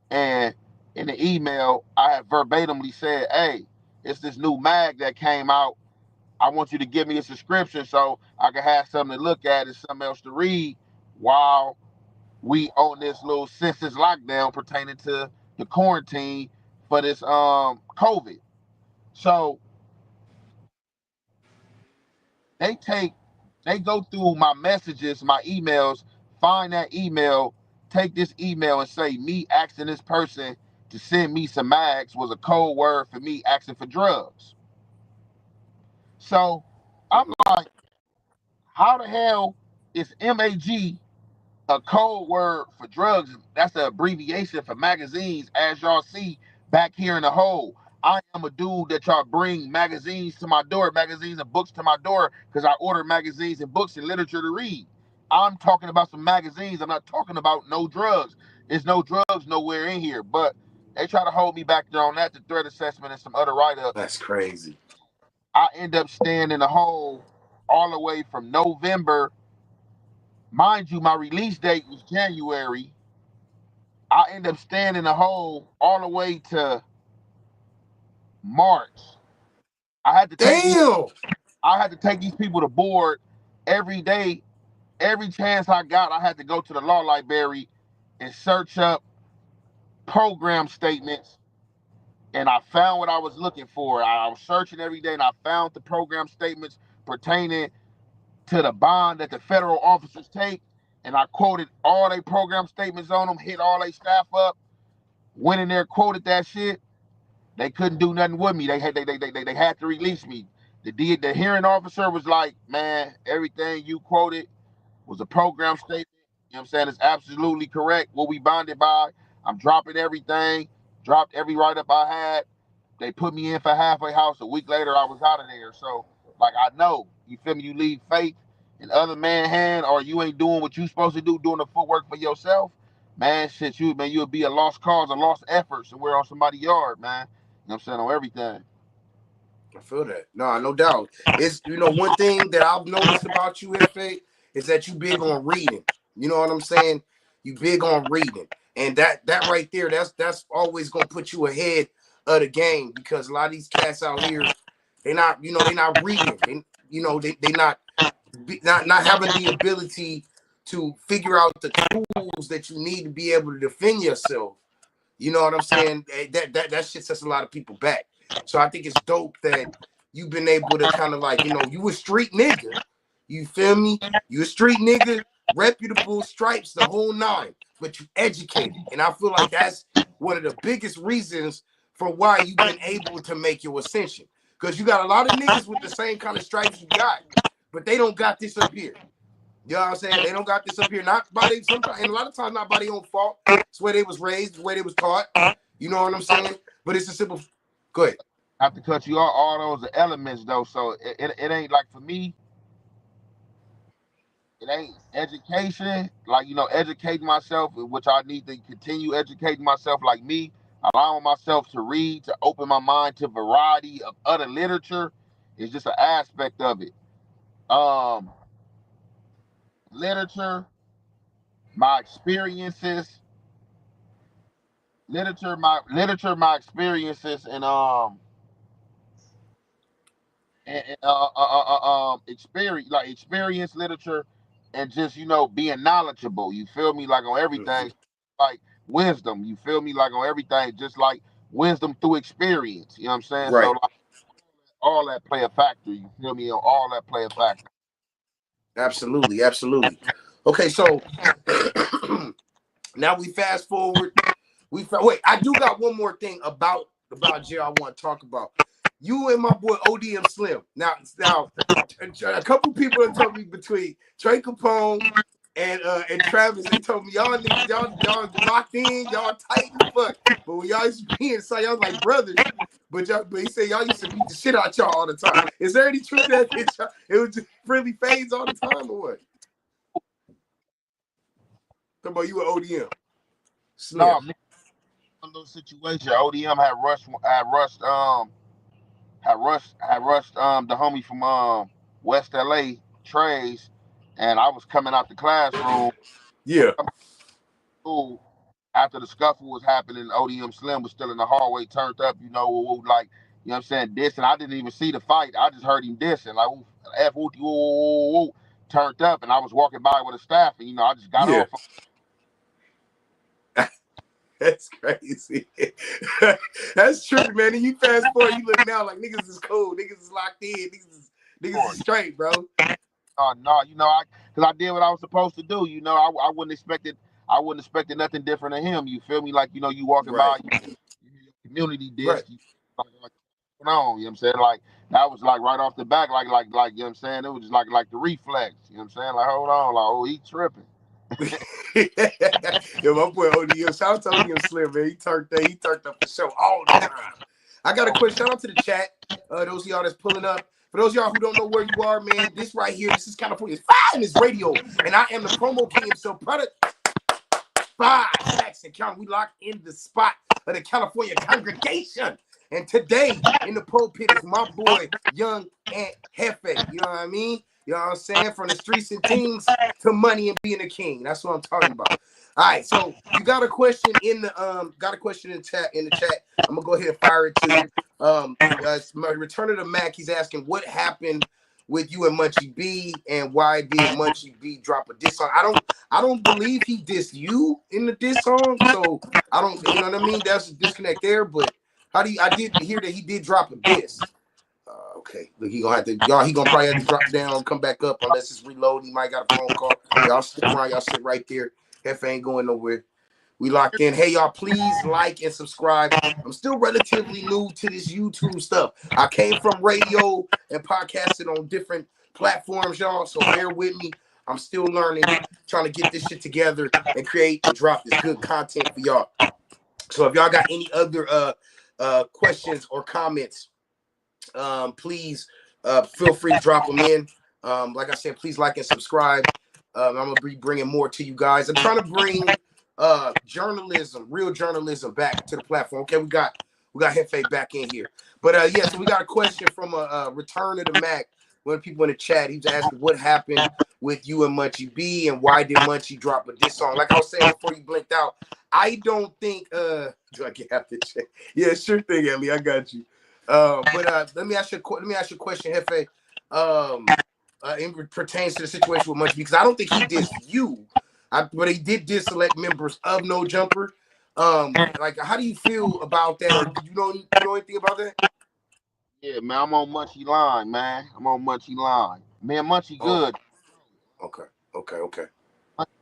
and in the email, I had verbatimly said, hey, it's this new mag that came out. I want you to give me a subscription so I can have something to look at and something else to read while we on this little census lockdown pertaining to the quarantine for this COVID. So they go through my messages, my emails, find that email, take this email and say me asking this person to send me some mags was a code word for me asking for drugs. So I'm like, how the hell is MAG a code word for drugs? That's the abbreviation for magazines, as y'all see back here in the hole. I am a dude that y'all bring magazines to my door, magazines and books to my door, because I order magazines and books and literature to read. I'm talking about some magazines. I'm not talking about no drugs. There's no drugs nowhere in here. But they try to hold me back there on that, the threat assessment and some other write-ups. That's crazy. I end up staying in the hole all the way from November. Mind you, my release date was January. I end up staying in the hole all the way to March. I had to take these people to board every day. Every chance I got, I had to go to the law library and search up program statements. And I found what I was looking for. I was searching every day and I found the program statements pertaining to the bond that the federal officers take. And I quoted all their program statements on them, hit all their staff up, went in there, quoted that shit. They couldn't do nothing with me. They had to release me. The hearing officer was like, man, everything you quoted was a program statement. You know what I'm saying? It's absolutely correct. What we bonded by. I'm dropping everything, dropped every write-up I had. They put me in for halfway house. A week later, I was out of there. So, like, I know, you feel me? You leave faith in other man's hand, or you ain't doing what you supposed to do, doing the footwork for yourself. Man, shit, you'll be a lost cause, a lost effort somewhere on somebody's yard, man. what I'm saying? On everything. I feel that. No doubt. It's, one thing that I've noticed about you, FA, is that you big on reading. You know what I'm saying? You big on reading. And that right there, that's always gonna put you ahead of the game, because a lot of these cats out here, they're not reading. They not having the ability to figure out the tools that you need to be able to defend yourself. You know what I'm saying? That shit sets a lot of people back. So I think it's dope that you've been able to kind of like, you a street nigga. You feel me? You a street nigga, reputable, stripes, the whole nine, but you educated. And I feel like that's one of the biggest reasons for why you've been able to make your ascension. Because you got a lot of niggas with the same kind of stripes you got, but they don't got this up here. You know what I'm saying? They don't got this up here, not by they, sometimes, and a lot of times not by their own fault. It's the way they was raised, the way they was taught. You know what I'm saying? But it's a simple. Go ahead. I have to cut you off. All those are elements though, so it ain't like, for me, it ain't education. Like, educating myself, which I need to continue educating myself. Like me, allowing myself to read, to open my mind to variety of other literature, is just an aspect of it. Literature, my experiences, my experiences, and experience literature, and just being knowledgeable. You feel me? Like on everything, like wisdom. You feel me? Like on everything, just like wisdom through experience. You know what I'm saying? Right. So like all that play a factor. You feel me? All that play a factor. Absolutely. Okay, so now we fast forward. Wait, I do got one more thing about Jay I want to talk about. You and my boy ODM Slim. Now, a couple people have told me between Trey Capone and Travis, they told me y'all niggas, y'all locked in, y'all tight as fuck. But when y'all used to be inside, y'all was like brothers. But he said y'all used to beat the shit out y'all all the time. Is there any truth that it was just friendly fades all the time, or what? Talking about you and ODM. Slim. No, one of those situations. ODM had rushed the homie from West LA, Trace, and I was coming out the classroom. Yeah. School, after the scuffle was happening, ODM Slim was still in the hallway, turned up, like, you know what I'm saying, dissing. I didn't even see the fight. I just heard him dissing, like, F, woo, woo, woo, turned up, and I was walking by with a staff, and, I just got off. That's crazy. That's true, man. And you fast forward, you look now like niggas is cool, niggas is locked in, niggas is straight, bro. No, because I did what I was supposed to do. I wouldn't expect nothing different of him. You feel me? Like, you walking by, you hear your community dish, right. You know what I'm saying? Like, that was like right off the back, like, you know what I'm saying? It was just like the reflex, you know what I'm saying? Like, hold on, like, oh, he tripping. Yo, my boy ODM, shout out to ODM Slim, man. He turned up the show all the time. I got a quick shout out to the chat. Those of y'all that's pulling up. For those of y'all who don't know where you are, man, this right here, this is California's finest radio, and I am the promo king himself. Product 5 stacks and count. We locked in the spot of the California congregation. And today in the pulpit is my boy Young and Jefe. You know what I mean? You know what I'm saying? From the streets and teens to money and being a king. That's what I'm talking about. All right, so you got a question in the chat. I'm gonna go ahead and fire it to you. Return of the Mac. He's asking what happened with you and Munchie B, and why did Munchie B drop a diss song? I don't believe he dissed you in the diss song, so I don't. You know what I mean? That's a disconnect there. But I did hear that he did drop a diss. Okay, look, he gonna probably have to drop down, come back up unless it's reloading. He might got a phone call. Y'all stick around, y'all sit right there. F ain't going nowhere. We locked in. Hey, y'all, please like and subscribe. I'm still relatively new to this YouTube stuff. I came from radio and podcasting on different platforms, y'all, so bear with me. I'm still learning, trying to get this shit together and create and drop this good content for y'all. So if y'all got any other questions or comments, please feel free to drop them in. Like I said, please like and subscribe. I'm gonna be bringing more to you guys. I'm trying to bring journalism, real journalism, back to the platform. Okay, we got We got Jefe back in here. But yeah, so we got a question from a return of the Mac. One of the people in the chat, he was asking what happened with you and Munchie B and why did Munchie drop a diss song? Like I was saying before you blinked out, I don't think do I have to check? Yeah, sure thing, Ellie. I got you. But let me ask you a question, Jefe. It pertains to the situation with Munchie because I don't think he dissed you, but he did diss select members of No Jumper. Like, how do you feel about that? Or you know anything about that? Yeah, man, I'm on Munchie line, man. I'm on Munchie line. Man, Munchie good. Okay.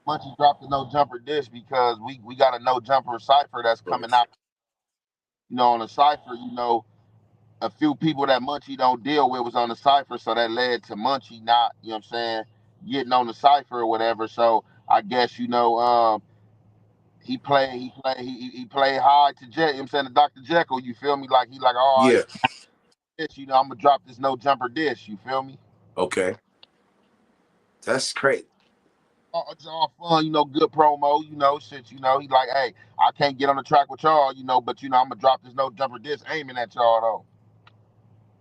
Munchie dropped the No Jumper diss because we got a No Jumper cipher that's coming out. You know, on the cipher, you know, a few people that Munchie don't deal with was on the cipher, so that led to Munchie not, you know what I'm saying, getting on the cipher or whatever. So I guess, you know, he played hard to Jekyll, you know what I'm saying, to Dr. Jekyll, you feel me? Like he like, all right, you know, I'm gonna drop this No Jumper dish, you feel me? Okay. That's great. It's all fun, you know, good promo, you know, shit, you know. He like, hey, I can't get on the track with y'all, you know, but you know, I'm gonna drop this No Jumper dish aiming at y'all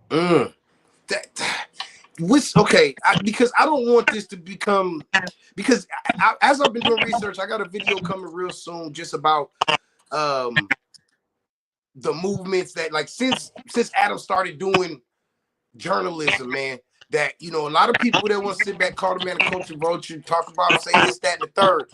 though. Because I don't want this to become, because as I've been doing research, I got a video coming real soon just about the movements that, like, since Adam started doing journalism, man, that, you know, a lot of people that want to sit back, call the man a culture vulture, talk about him, say this, that, and the third.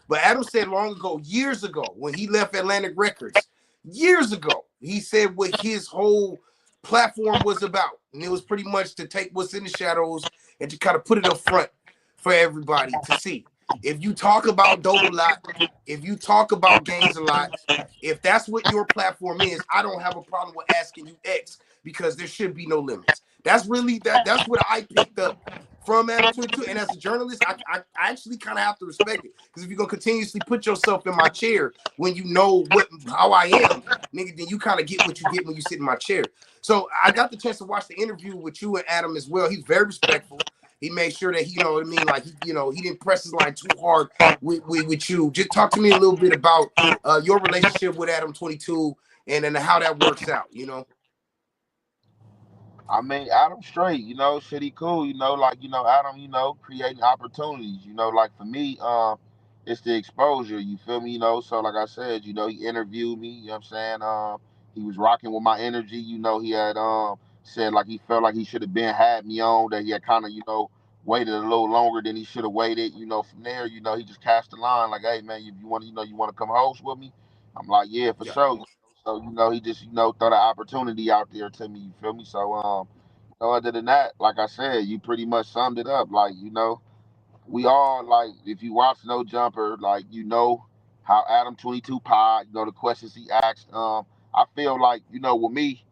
But Adam said long ago, years ago, when he left Atlantic Records, years ago, he said what his whole platform was about. And it was pretty much to take what's in the shadows and to kind of put it up front for everybody to see. If you talk about dope a lot, if you talk about gains a lot, if that's what your platform is, I don't have a problem with asking you X, because there should be no limits. That's really that's what I picked up from Adam 22. And as a journalist, I actually kind of have to respect it. Because if you're gonna continuously put yourself in my chair when you know how I am, nigga, then you kind of get what you get when you sit in my chair. So I got the chance to watch the interview with you and Adam as well. He's very respectful. He made sure that he, you know what I mean, like, he didn't press his line too hard with you. Just talk to me a little bit about your relationship with Adam 22 and then how that works out, you know. I mean, Adam straight, you know, shit, he cool, you know, like, you know, Adam, you know, creating opportunities, you know, like for me, it's the exposure, you feel me, you know, so like I said, you know, he interviewed me, you know what I'm saying, he was rocking with my energy, you know, he had, said like he felt like he should have had me on, that he had kind of, you know, waited a little longer than he should have waited, you know, from there, you know, he just cast the line, like, hey, man, if you want to, you want to come host with me? I'm like, yeah, for sure. So, you know, he just, you know, throw the opportunity out there to me, you feel me? So, you know, other than that, like I said, you pretty much summed it up. Like, you know, we all, like, if you watch No Jumper, like, you know how Adam 22 pod, you know, the questions he asked. I feel like, you know, with me,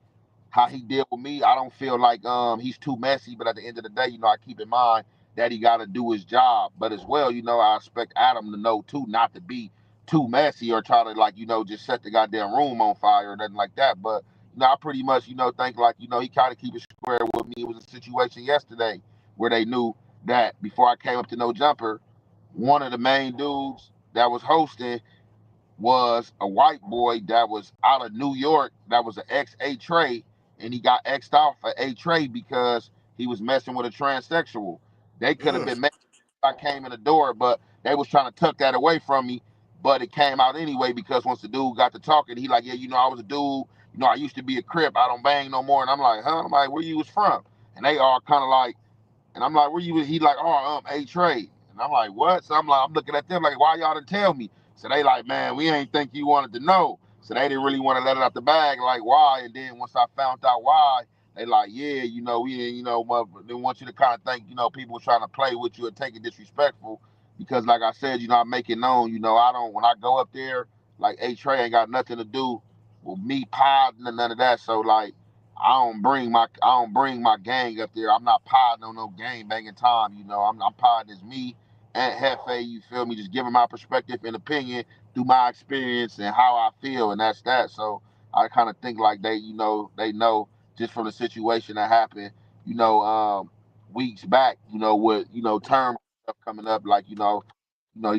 how he deal with me, I don't feel like he's too messy, but at the end of the day, you know, I keep in mind that he got to do his job. But as well, you know, I expect Adam to know too, not to be too messy or try to, like, you know, just set the goddamn room on fire or nothing like that. But you know, I pretty much, you know, think like, you know, he kind of keep it square with me. It was a situation yesterday where they knew that before I came up to No Jumper, one of the main dudes that was hosting was a white boy that was out of New York, that was an ex-A Trey, and he got X'd off for A Trey because he was messing with a transsexual. They could have been mad if I came in the door, but they was trying to tuck that away from me. But it came out anyway because once the dude got to talking, he like, yeah, you know, I was a dude. You know, I used to be a Crip. I don't bang no more. And I'm like, huh? I'm like, where you was from? And they all kind of like, and I'm like, where you was? He like, oh, A Trade. And I'm like, what? So I'm like, I'm looking at them like, why y'all didn't tell me? So they like, man, we ain't think you wanted to know. So they didn't really want to let it out the bag, like why? And then once I found out why, they like, yeah, you know, we didn't, you know, they want you to kind of think, you know, people were trying to play with you and take it disrespectful. Because like I said, you know, I make it known, you know, I don't, when I go up there, like A Trey ain't got nothing to do with me podding and none of that. So like, I don't bring my gang up there. I'm not podding on no gang banging time. You know, I'm podding as me and Jefe. You feel me? Just giving my perspective and opinion through my experience and how I feel, and that's that. So I kind of think like they know just from the situation that happened. You know, weeks back. You know, with term stuff coming up. Like he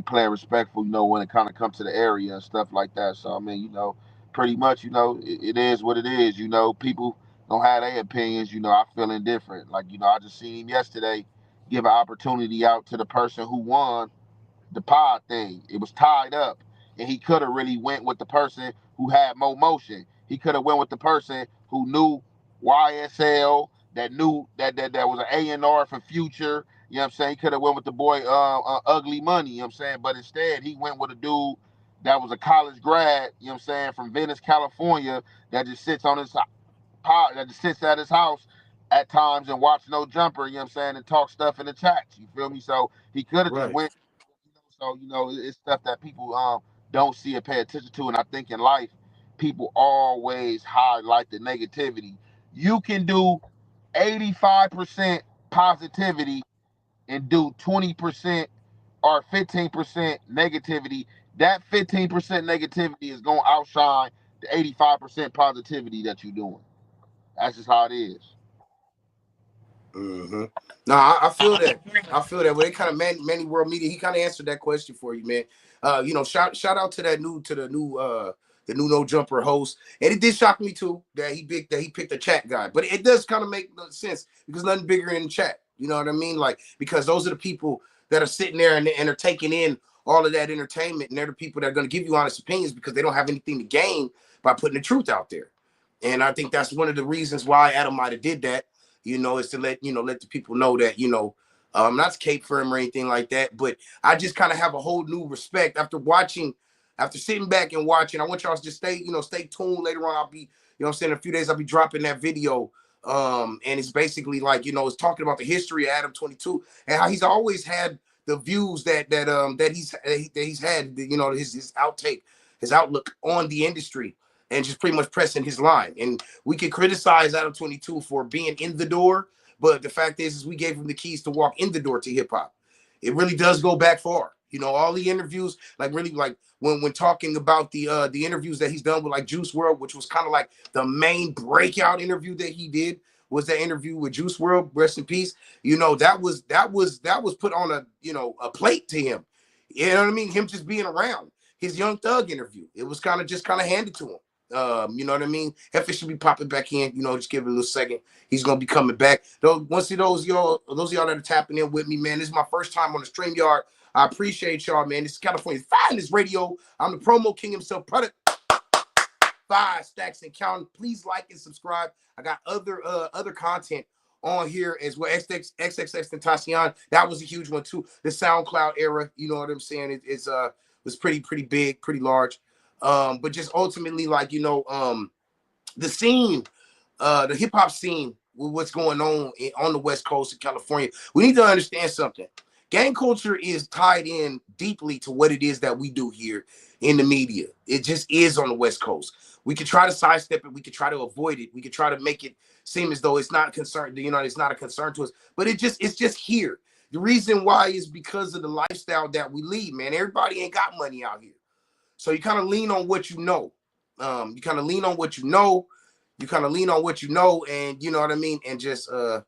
playing respectful. You know, when it kind of comes to the area and stuff like that. So I mean, you know. pretty much, it is what it is. People don't have their opinions. I feel indifferent. Like, I just seen him yesterday give an opportunity out to the person who won the pod thing. It was tied up, and he could have really went with the person who had more motion. He could have went with the person who knew YSL, that knew that was an A&R for Future. You know what I'm saying? He could have went with the boy Ugly Money. You know what I'm saying? But instead, he went with a dude that was a college grad. You know what I'm saying? From Venice, California, that just sits on his that just sits at his house at times and watch No Jumper. You know what I'm saying? And talk stuff in the chats. You feel me? So he could have just Right. went. So, it's stuff that people don't see or pay attention to. And I think in life, people always highlight the negativity. You can do 85% positivity and do 20% or 15% negativity. That 15% negativity is going to outshine the 85% positivity that you're doing. That's just how it is. Mm-hmm. No, I feel that. I feel that. Well, they kind of Manny World Media. He kind of answered that question for you, man. Shout out to the new No Jumper host. And it did shock me too that he picked a chat guy. But it does kind of make sense because nothing bigger in the chat. You know what I mean? Like, because those are the people that are sitting there and are taking in all of that entertainment, and they're the people that are going to give you honest opinions because they don't have anything to gain by putting the truth out there. And I think that's one of the reasons why Adam might have did that. Is to let the people know that, I'm not cape for him or anything like that, but I just kind of have a whole new respect after sitting back and watching. I want y'all to just stay tuned. Later on, I'll be, in a few days, I'll be dropping that video. And it's basically like, it's talking about the history of Adam 22 and how he's always had the views that he's had, his outtake, his outlook on the industry, and just pretty much pressing his line. And we could criticize Adam 22 for being in the door, but the fact is we gave him the keys to walk in the door to hip hop. It really does go back far. All the interviews, like really, like when talking about the interviews that he's done with like Juice WRLD, which was kind of like the main breakout interview that he did, was that interview with Juice WRLD, rest in peace. That was put on a plate to him. You know what I mean? Him just being around. His Young Thug interview, it was kind of handed to him. You know what I mean? Jefe should be popping back in. Just give it a little second. He's gonna be coming back. Those of y'all that are tapping in with me, man. This is my first time on the Streamyard. I appreciate y'all, man. This is California's finest radio. I'm the promo king himself. Product 5 stacks and counting. Please like and subscribe. I got other content on here as well. XXXTentacion. That was a huge one too. The SoundCloud era. You know what I'm saying? It was pretty big, pretty large. But just ultimately, like, the scene, the hip hop scene, what's going on the West Coast of California, we need to understand something. Gang culture is tied in deeply to what it is that we do here in the media. It just is on the West Coast. We could try to sidestep it. We could try to avoid it. We could try to make it seem as though it's not concerned. It's not a concern to us. But it's just here. The reason why is because of the lifestyle that we lead, man. Everybody ain't got money out here. So you kind of lean on what you know. And you know what I mean? And just and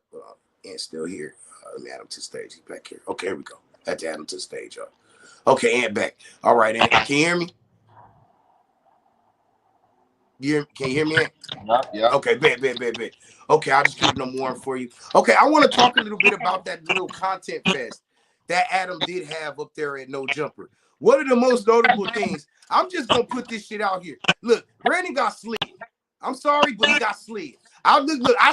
still here. Let me add him to the stage. He's back here. Okay, here we go. Had to add him to the stage, y'all. Okay, Ant back. All right, Ant. Can you hear me? Can you hear me, Ant? Yeah. Okay, bet. Okay, I'll just keep it number one for you. Okay, I want to talk a little bit about that little content fest that Adam did have up there at No Jumper. What are the most notable things? I'm just gonna put this shit out here. Look, Brandon got slid. I'm sorry, but he got slid. I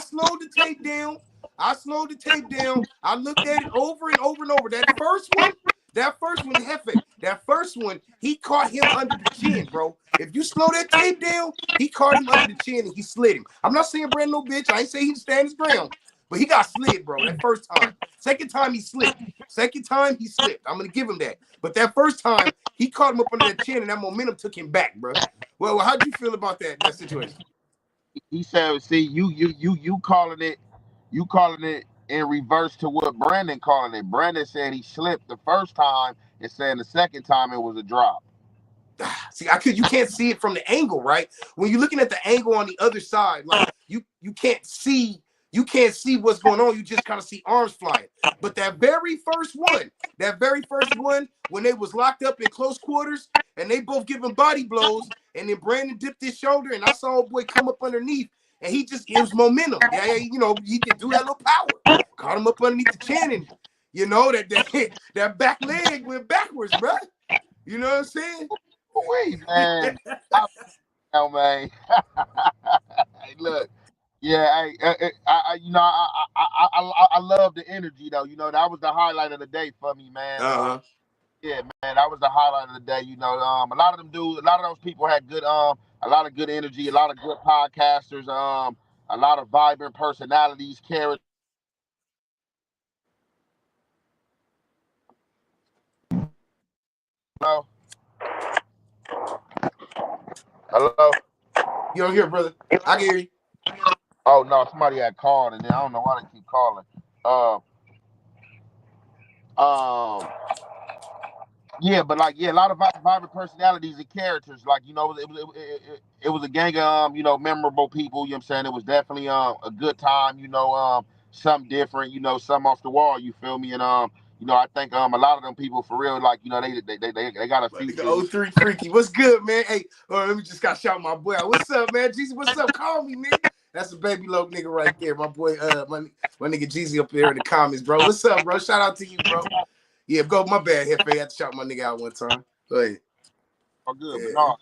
slowed the tape down. I looked at it over and over and over. That first one, Jefe, that first one, he caught him under the chin, bro. If you slow that tape down, he caught him under the chin and he slid him. I'm not saying Brandon no bitch. I ain't saying he stand his ground, but he got slid, bro. That first time. Second time he slipped. I'm gonna give him that. But that first time, he caught him up under that chin and that momentum took him back, bro. Well, how'd you feel about that situation? He said, "See, you calling it in reverse to what Brandon calling it. Brandon said he slipped the first time and saying the second time it was a drop." See, you can't see it from the angle, right? When you're looking at the angle on the other side, like you can't see you can't see what's going on. You just kind of see arms flying. But that very first one, when they was locked up in close quarters and they both giving body blows, and then Brandon dipped his shoulder, and I saw a boy come up underneath, and it was momentum. Yeah, you know, he could do that little power. Caught him up underneath the chin, and you know that back leg went backwards, bro. You know what I'm saying? Wait, man. Oh, man. Hey, look. Yeah, you know, I love the energy though. You know, that was the highlight of the day for me, man. Yeah, man, that was the highlight of the day. You know, a lot of those people had good, a lot of good energy, a lot of good podcasters, a lot of vibrant personalities, characters. Hello. Hello. You don't hear, brother? I can hear you. Oh no, somebody had called, and then I don't know why they keep calling. Yeah, but like, yeah, a lot of vibrant personalities and characters. Like, you know, it was a gang of you know, memorable people. You know what I'm saying? It was definitely a good time. You know, something different. You know, something off the wall. You feel me? And you know, I think a lot of them people for real, like, you know, they got a future. 03 Freaky, what's good, man? Hey, let me just got shout my boy out. What's up, man? Jeezy, what's up? Call me, nigga. That's a baby low nigga right there. My boy, my nigga Jeezy up there in the comments, bro. What's up, bro? Shout out to you, bro. Yeah, go. My bad, Jefe. I had to shout my nigga out one time. Go ahead. Oh, good, yeah. But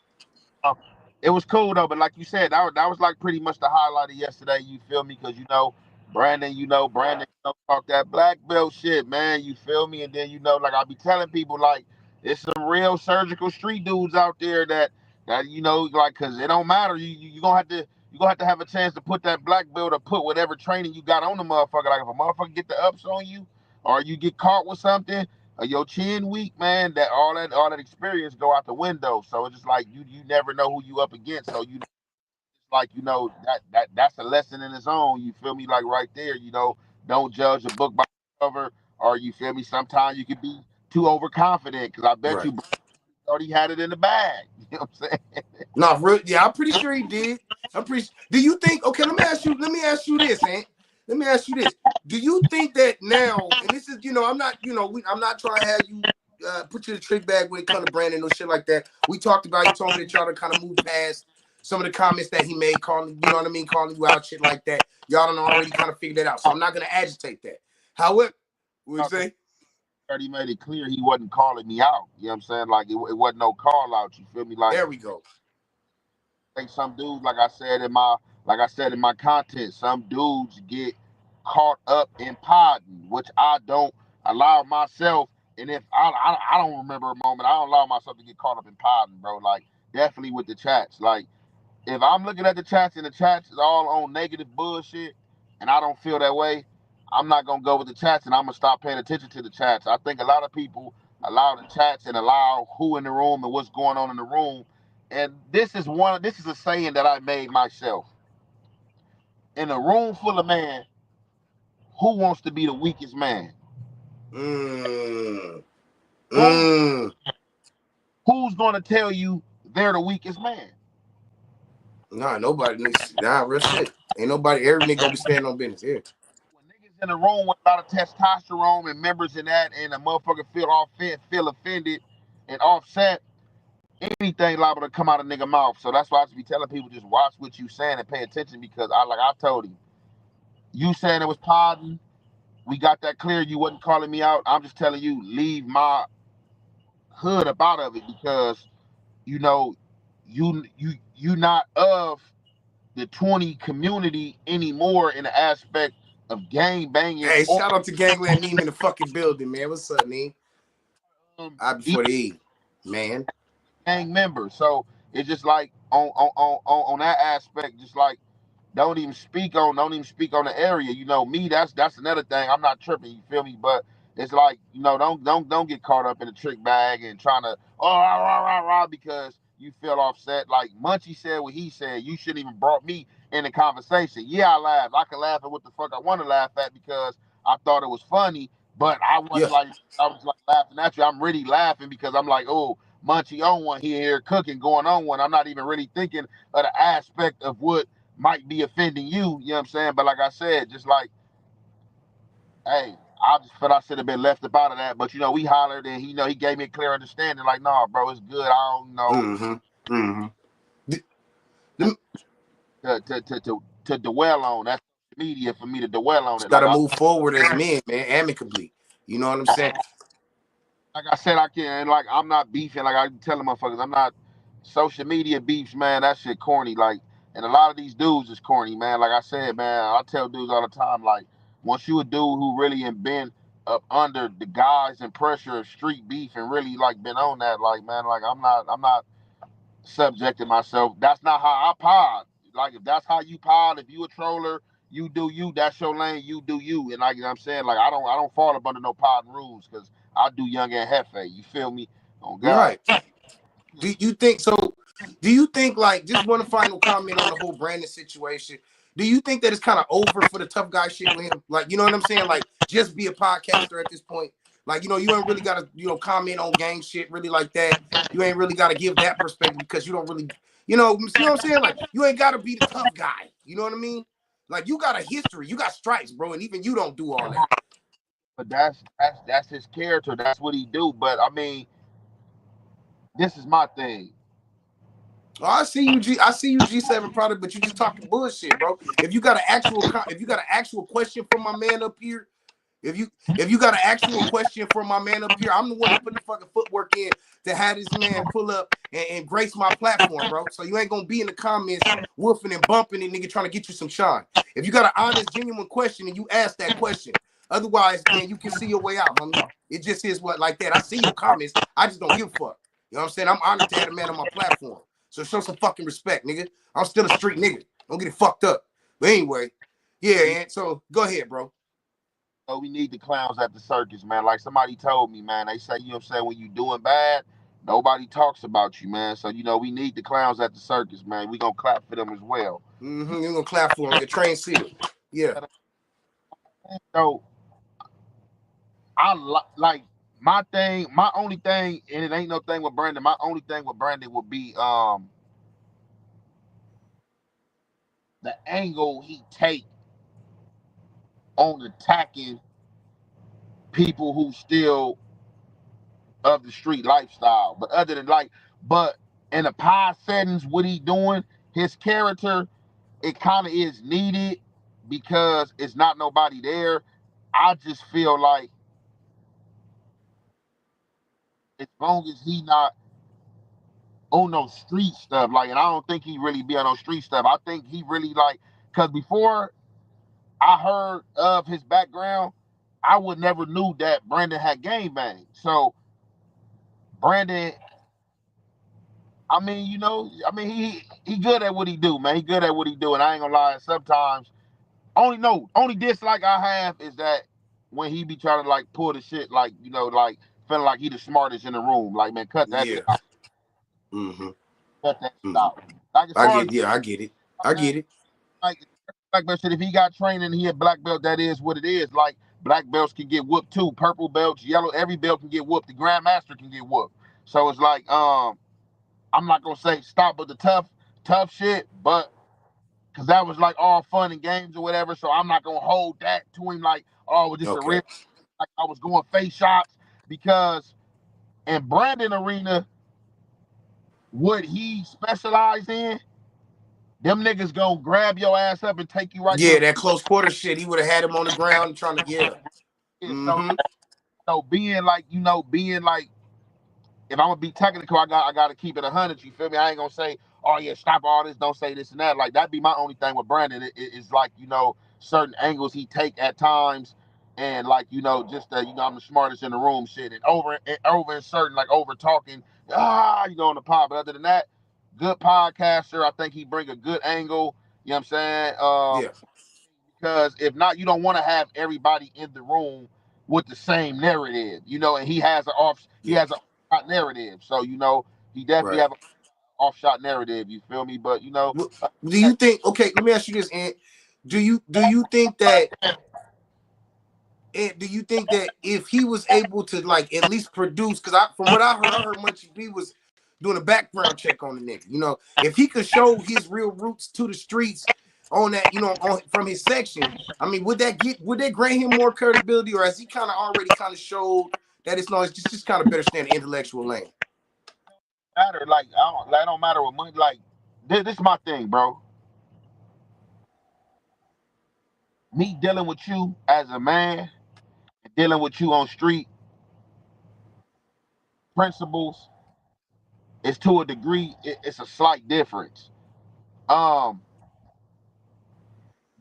no, it was cool though. But like you said, that was like pretty much the highlight of yesterday. You feel me? Because you know, Brandon, talk that black belt shit, man. You feel me? And then you know, like I be telling people, like it's some real surgical street dudes out there that you know, like, cause it don't matter. You gonna have to have a chance to put that black belt or put whatever training you got on the motherfucker. Like if a motherfucker get the ups on you, or you get caught with something, or your chin weak, man, that all that experience go out the window. So it's just like you never know who you up against. So you like, you know, that's a lesson in its own. You feel me? Like right there, you know, don't judge a book by the cover, or you feel me? Sometimes you could be too overconfident, because I bet you thought he had it in the bag. You know what I'm saying? No, yeah, I'm pretty sure he did. Do you think? Okay, let me ask you this, Aunt. Let me ask you this. Do you think that now, and this is, you know, I'm not trying to have you put you in the trick bag when it comes to Brandon or shit like that. We talked about, you told me that y'all to kind of move past some of the comments that he made, calling, you know what I mean, calling you out, shit like that. Y'all done already kind of figured that out. So I'm not gonna agitate that. However, what you say? He made it clear he wasn't calling me out. You know what I'm saying? Like it wasn't no call out. You feel me? Like there we go. I think some dudes, like I said in my content, some dudes get caught up in podding, which I don't allow myself. And if I don't remember a moment, I don't allow myself to get caught up in podding, bro. Like definitely with the chats. Like if I'm looking at the chats and the chats is all on negative bullshit, and I don't feel that way, I'm not gonna go with the chats, and I'm gonna stop paying attention to the chats. I think a lot of people allow the chats and allow who in the room and what's going on in the room. And this is a saying that I made myself. In a room full of man, who wants to be the weakest man? Who's gonna tell you they're the weakest man? Nah, nobody needs. Nah, real shit. Ain't nobody. Every nigga gonna be standing on business here. When niggas in a room with a lot of testosterone and members in that, and a motherfucker feel offended and offset, anything liable to come out of nigga mouth. So that's why I just be telling people, just watch what you saying and pay attention, because I told him, you saying it was podding, we got that clear. You wasn't calling me out. I'm just telling you, leave my hood up out of it, because you know you not of the 20 community anymore in the aspect of gang banging. Hey, shout out to Gangland Neem in the fucking building, man. What's up, Neem? Before the E, man. Gang member. So it's just like on that aspect, just like don't even speak on the area. You know, me, that's another thing. I'm not tripping, you feel me? But it's like, you know, don't get caught up in the trick bag and trying to because you feel offset. Like Munchie said what he said, you shouldn't even brought me in the conversation. Yeah, I laughed. I can laugh at what the fuck I want to laugh at, because I thought it was funny, but I was like laughing at you. I'm really laughing because I'm like, oh, Munchie on one here cooking, going on one. I'm not even really thinking of the aspect of what might be offending you, you know what I'm saying? But like I said, just like, hey, I just felt I should have been left up out of that. But we hollered and he gave me a clear understanding, like, nah, bro, it's good. I don't know to dwell on. That's media for me to dwell on it. Gotta move forward as men, man, amicably. You know what I'm saying? Like I said, I can't, like, I'm not beefing. Like I tell them motherfuckers, I'm not social media beefs, man. That shit corny. Like, and a lot of these dudes is corny, man. Like I said, man, I tell dudes all the time, like, once you a dude who really ain't been up under the guise and pressure of street beef and really like been on that, like, man, like I'm not subjecting myself. That's not how I pod. Like, if that's how you pod, if you a troller, you do you. That's your lane. You do you. And like, you know what I'm saying, like, I don't fall up under no pod rules because I do young and jefe. You feel me? Oh God. Right. Do you think so? Do you think, like, just one final comment on the whole Brandon situation? Do you think that it's kind of over for the tough guy shit with him? Like, you know what I'm saying? Like, just be a podcaster at this point. Like, you ain't really got to, comment on gang shit really like that. You ain't really got to give that perspective because you don't really, you know what I'm saying? Like, you ain't got to be the tough guy. You know what I mean? Like, you got a history. You got stripes, bro, and even you don't do all that. But that's his character. That's what he do. But I mean, this is my thing. Oh, I see you, G7 product, but you just talking bullshit, bro. If you got an actual question from my man up here, if you got an actual question from my man up here, I'm the one that put the fucking footwork in to have this man pull up and grace my platform, bro. So you ain't gonna be in the comments woofing and bumping and nigga trying to get you some shine. If you got an honest, genuine question and you ask that question, otherwise, man, you can see your way out, homie. It just is what like that. I see your comments. I just don't give a fuck. You know what I'm saying? I'm honored to have a man on my platform. So show some fucking respect, nigga. I'm still a street nigga. Don't get it fucked up. But anyway, yeah, and so go ahead, bro. Oh, we need the clowns at the circus, man. Like somebody told me, man. They say, you know what I'm saying, when you doing bad, nobody talks about you, man. So, we need the clowns at the circus, man. We gonna clap for them as well. You're gonna clap for them, like a trained seal. Yeah. So like my only thing, and it ain't no thing with Brandon. My only thing with Brandon would be the angle he take on attacking people who still of the street lifestyle. But other than but in the pie settings, what he doing, his character, it kind of is needed because it's not nobody there. I just feel like as long as he not on no street stuff, like, and I don't think he really be on no street stuff. I think he really because before I heard of his background, I would never knew that Brandon had gang bang. So Brandon, I mean, he good at what he do, man. He good at what he do, and I ain't gonna lie. Sometimes, only dislike I have is that when he be trying to pull the shit, feeling like he the smartest in the room. Like, man, cut that shit out. Cut that shit out. I get it. Like black belt shit. If he got training and he a black belt, that is what it is. Like, black belts can get whooped too. Purple belts, yellow, every belt can get whooped. The grandmaster can get whooped. So it's like, I'm not gonna say stop with the tough shit, but because that was all fun and games or whatever. So I'm not gonna hold that to him just a real, like I was going face shots, because in Brandon arena, what he specialized in, them niggas gonna grab your ass up and take you right. Yeah, that close quarter shit. He would have had him on the ground trying to So being like, if I'm gonna be technical, I gotta keep it 100. You feel me? I ain't gonna say, oh yeah, stop all this, don't say this and that. Like, that'd be my only thing with Brandon. It's certain angles he take at times, and just I'm the smartest in the room shit, and over certain over talking, on the pod. But other than that, good podcaster. I think he bring a good angle. You know what I'm saying? Because if not, you don't want to have everybody in the room with the same narrative, and he has an narrative. So, he definitely have an off-shot narrative, you feel me? But, do you think, okay, let me ask you this, Ant. Do you think that if he was able to at least produce, because from what I heard Munchie B was doing a background check on the nigga. If he could show his real roots to the streets on that, from his section, I mean, would that grant him more credibility, or has he kind of already kind of showed that it's just kind of better stay in the intellectual lane? Matter like I don't matter what money. Like this is my thing, bro. Me dealing with you as a man, and dealing with you on street principles is to a degree. It's a slight difference. No,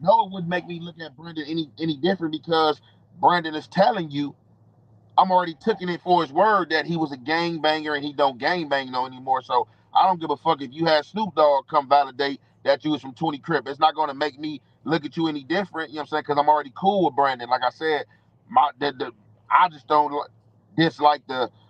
it wouldn't make me look at Brandon any different because Brandon is telling you I'm already taking it for his word that he was a gangbanger and he don't gangbang no anymore. So I don't give a fuck if you had Snoop Dogg come validate that you was from 20 Crip. It's not going to make me look at you any different, you know what I'm saying? Because I'm already cool with Brandon. Like I said, I just don't dislike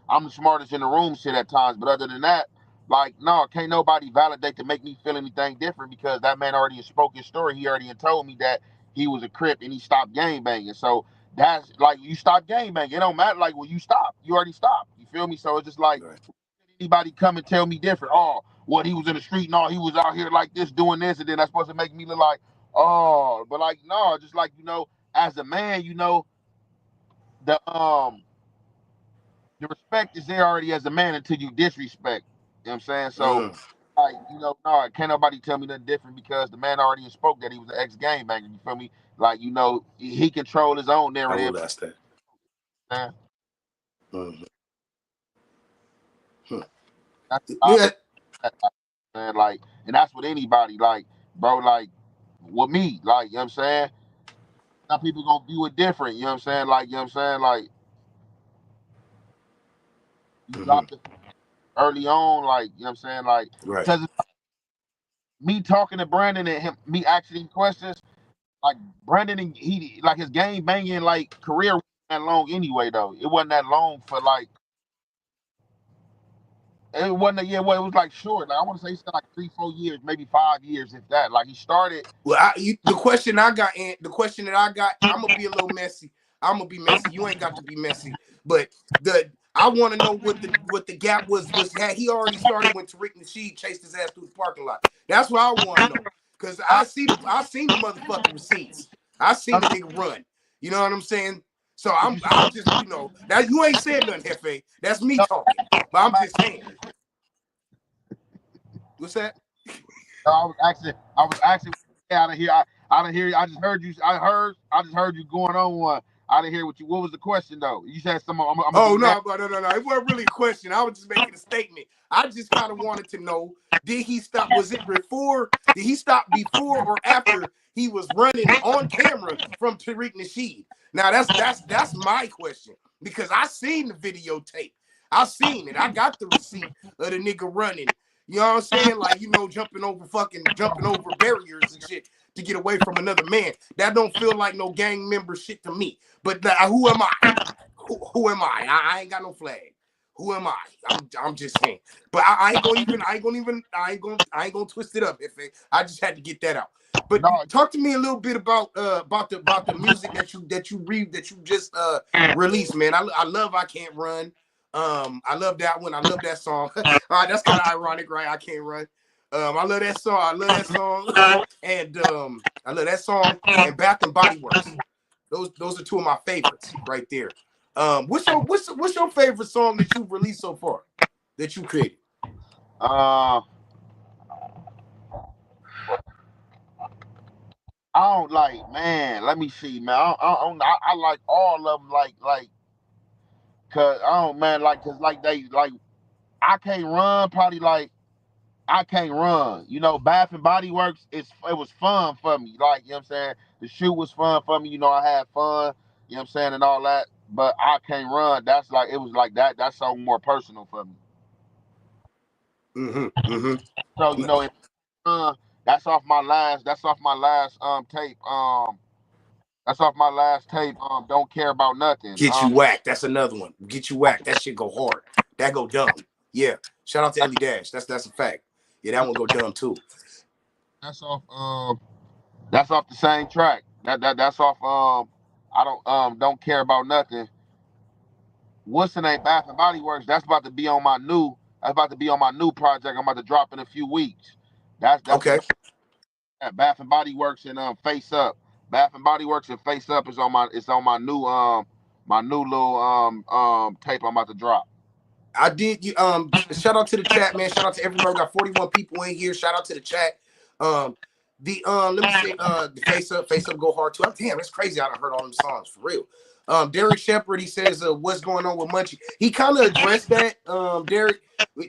I'm the smartest in the room shit at times. But other than that, like, no, can't nobody validate to make me feel anything different because that man already spoke his story. He already told me that he was a Crip and he stopped gangbanging. So that's like you stop gangbanging. It don't matter. Like when you stop, you already stopped. You feel me? So it's just like anybody come and tell me different. Oh, what he was in the street and all he was out here like this doing this, and then that's supposed to make me look like but like no, just like as a man, the respect is there already as a man until you disrespect. You know what I'm saying? So like no, can't nobody tell me nothing different because the man already spoke that he was an ex-gangbanger. You feel me? Like he control his own narrative. I will ask that. Man, like, and that's with anybody, like, bro, like, with me, like, you know what I'm saying? Some people gonna view it different, you know what I'm saying? Like, you know what I'm saying? Like, you dropped it early on, like, you know what I'm saying? Like, because me talking to Brandon and him, me asking him questions, like, Brandon, and he, like, his game banging, like, career wasn't that long anyway, though. It wasn't that long for, like, it wasn't it was like short. Like I want to say he said like 3-4 years, maybe 5 years, if that. Like he started. Well, the question that I got, I'm gonna be a little messy. I'm gonna be messy. You ain't got to be messy, but I want to know what the gap was. Had he already started when Tariq Nasheed chased his ass through the parking lot? That's what I want to know. Cause I seen the motherfucking receipts. I seen the nigga run. You know what I'm saying? So I'm just now you ain't said nothing, Jefe. That's me talking. But I'm just saying. What's that? I was actually out of here. I just heard you. I just heard you going on one. I didn't hear what was the question though? You said some. No. It wasn't really a question. I was just making a statement. I just kind of wanted to know: did he stop? Was it before? Did he stop before or after he was running on camera from Tariq Nasheed? Now that's my question because I seen the videotape. I seen it. I got the receipt of the nigga running. You know what I'm saying? Like, jumping over barriers and shit to get away from another man. That don't feel like no gang member shit to me. But who am I? Who am I? I ain't got no flag. Who am I? I'm just saying. But I ain't gonna twist it up. I just had to get that out. But talk to me a little bit about the music that you just released, man. I love I Can't Run. I love that one. I love that song. All right, that's kind of ironic, right? I Can't Run. I love that song. And I love that song and Bath and Body Works. Those are two of my favorites right there. What's your favorite song that you've released so far that you created? I don't like, man. Let me see, man. I like all of them, like, cause I don't, man, cause I Can't Run, probably like I Can't Run. Bath and Body Works. It was fun for me, like you know what I'm saying. The shoot was fun for me. I had fun, you know what I'm saying, and all that. But I Can't Run. That's like it was like that. That's something more personal for me. So that's off my last. That's off my last tape. That's off my last tape. Don't Care About Nothing. Get You Whacked. That's another one. Get You Whacked. That shit go hard. That go dumb. Yeah. Shout out to Ellie Dash. That's a fact. Yeah, that one go dumb too. That's off. That's off the same track. That's off. I don't care about nothing. What's the name? Bath and Body Works. That's about to be on my new. That's about to be on my new project. I'm about to drop in a few weeks. That's okay. at Bath and Body Works and Face Up. Bath and Body Works and Face Up is on my new little tape I'm about to drop. I did you shout out to the chat, man. Shout out to everybody. We got 41 people in here. Shout out to the chat. Let me say the face up go hard too. Damn, it's crazy. I done heard all them songs for real. Derek Shepard, he says what's going on with Munchie. He kind of addressed that. Derek,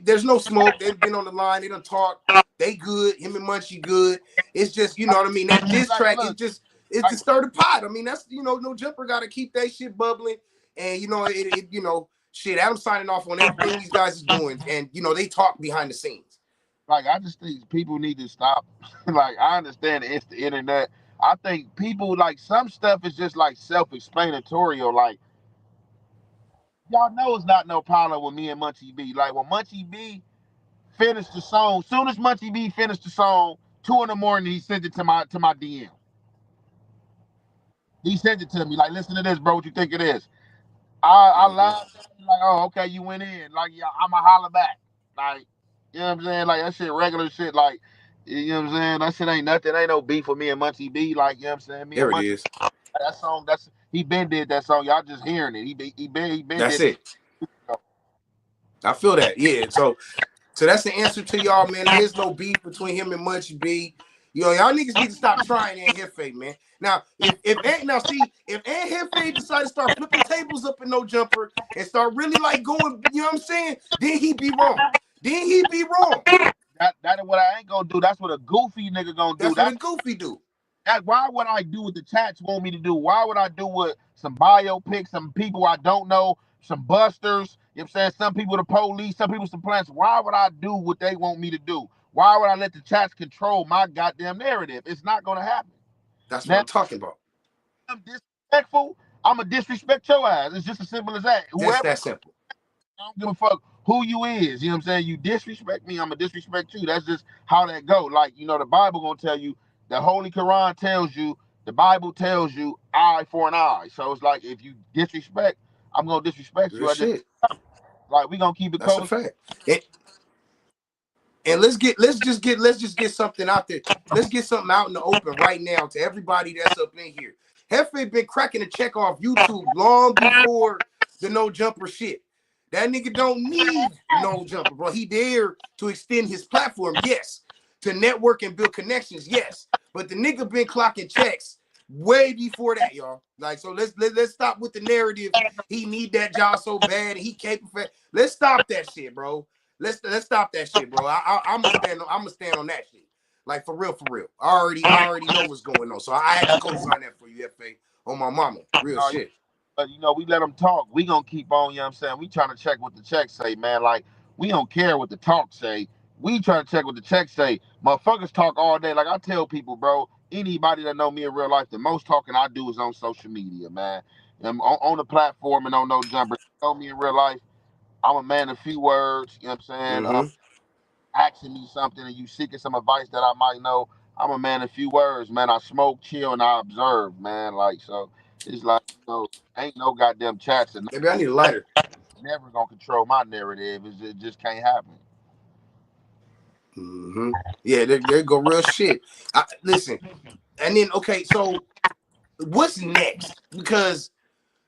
there's no smoke. They've been on the line, they done talk. They good, him and Munchie good. It's just, you know what I mean. That diss track is just to stir the pot. I mean, that's no jumper gotta keep that shit bubbling. And shit, I'm signing off on everything these guys is doing, and they talk behind the scenes. Like, I just think people need to stop. Like, I understand it's the internet. I think people, like, some stuff is just like self-explanatory. Like, y'all know it's not no problem with me and Munchie B. Like, when Munchie B finished the song, soon as Munchie B finished the song, 2 a.m, he sent it to my DM. He sent it to me, like, listen to this, bro. What you think it is? I laughed, like, oh, okay, you went in. Like, yeah, I'ma holler back. Like, you know what I'm saying? Like, that shit regular shit. Like, you know what I'm saying? That shit ain't nothing. Ain't no beef with me and Munchie B. Like, you know what I'm saying? Me there and it Munchie, is. that song, he been did that song. Y'all just hearing it. He been That's did it. I feel that. Yeah. So that's the answer to y'all, man. There is no beef between him and Munchie B. Y'all niggas need to stop trying Aunt Jefe, man. Now, if Aunt Jefe decide to start flipping tables up in No Jumper and start really like going, you know what I'm saying? Then he be wrong. That is what I ain't gonna do. That's what a goofy nigga gonna do. That's what a goofy do. Why would I do what the chats want me to do? Why would I do what some biopics, some people I don't know, some busters, you know what I'm saying? Some people the police, some people some plants. Why would I do what they want me to do? Why would I let the chats control my goddamn narrative? It's not gonna happen. That's what I'm talking about. I'm disrespectful, I'm gonna disrespect your ass. It's just as simple as that. Just that simple. I don't give a fuck who you is. You know what I'm saying? You disrespect me, I'm gonna disrespect you. That's just how that go. Like, the Bible gonna tell you, the Holy Quran tells you, the Bible tells you, eye for an eye. So it's like, if you disrespect, I'm gonna disrespect you. Like, we gonna keep it cold. That's a fact. And let's just get something out there. Let's get something out in the open right now to everybody that's up in here. Jefe been cracking a check off YouTube long before the No Jumper shit. That nigga don't need No Jumper, bro. He there to extend his platform, yes. To network and build connections, yes. But the nigga been clocking checks way before that, y'all. Like, so let's stop with the narrative. He need that job so bad and he capable. Let's stop that shit, bro. Let's stop that shit, bro. I'm gonna stand on that shit. Like, for real. I already know what's going on. So I had to co-sign that for you, Jefe, on my mama. Real shit. But we let them talk. We gonna keep on, you know what I'm saying? We trying to check what the checks say, man. Like, we don't care what the talk say. We try to check what the checks say. Motherfuckers talk all day. Like, I tell people, bro, anybody that know me in real life, the most talking I do is on social media, man. And on the platform and on No Jumper. Know me in real life, I'm a man of few words, you know what I'm saying? Asking me something and you seeking some advice that I might know, I'm a man of few words, man. I smoke, chill, and I observe, man. Like, so it's like, ain't no goddamn chats. Maybe I need a lighter. Never gonna control my narrative. It just can't happen. Yeah, there go real shit. Listen, and then, okay, so what's next? Because,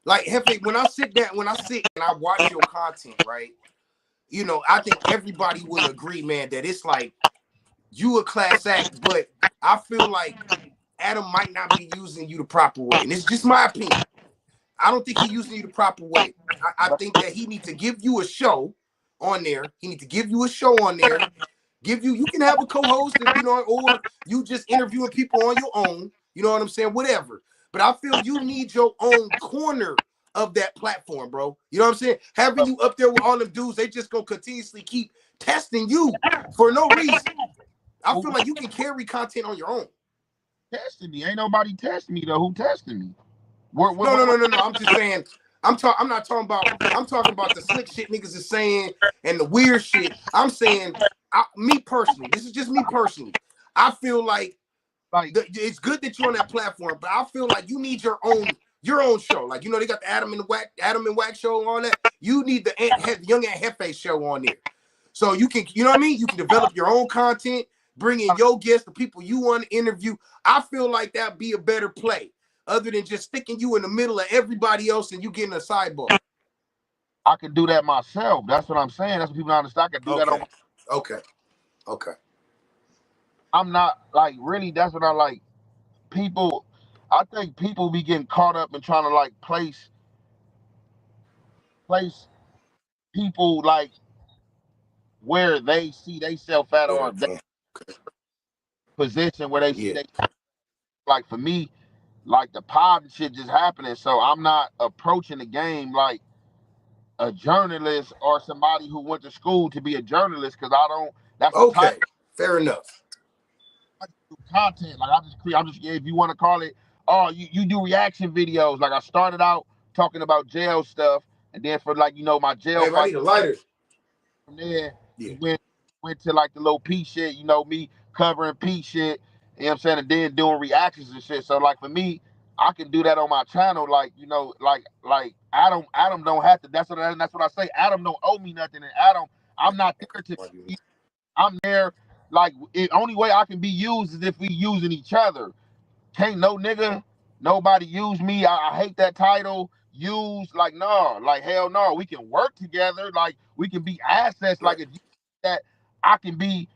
like, Jefe, when I sit and I watch your content, right? I think everybody will agree, man, that it's like you a class act, but I feel like Adam might not be using you the proper way. And it's just my opinion. I don't think he's using you the proper way. I think that he needs to give you a show on there. You can have a co-host, or you just interviewing people on your own. You know what I'm saying? Whatever. But I feel you need your own corner of that platform, bro. You know what I'm saying? Having you up there with all them dudes, they just gonna continuously keep testing you for no reason. I feel like you can carry content on your own. Testing me? Ain't nobody testing me though. Who testing me? No. I'm just saying. I'm talking about the slick shit niggas is saying and the weird shit. I'm saying, me personally. This is just me personally. I feel like it's good that you're on that platform, but I feel like you need your own show. Like, they got the Adam and Wack show and all that. You need the Young Aunt Jefe show on there. So you can, you know what I mean? You can develop your own content. bringing your guests, the people you want to interview. I feel like that'd be a better play, other than just sticking you in the middle of everybody else and you getting a sidebar. I can do that myself. That's what I'm saying. That's what people don't understand. I can do that on my... Okay. I'm not like really. That's what I like. People, I think people be getting caught up in trying to like place people like where they see they self at or their position where they see they, like for me, like the pod and shit just happening. So I'm not approaching the game like a journalist or somebody who went to school to be a journalist, because I don't. That's the type. Fair enough. Content like I'm just if you want to call it, oh, you do reaction videos. Like I started out talking about jail stuff, and then for like my jail. Hey, I need a lighter. From there, went to like the little P shit. Me covering P shit. You know what I'm saying, and then doing reactions and shit. So like for me, I can do that on my channel. Like like Adam don't have to. That's what I say. Adam don't owe me nothing, and Adam, I'm not there to. I'm there. Like, the only way I can be used is if we using each other. Can't no nigga, nobody use me. I hate that title. Use, like, no, like, hell no. We can work together. Like, we can be assets. Like, if you that I can be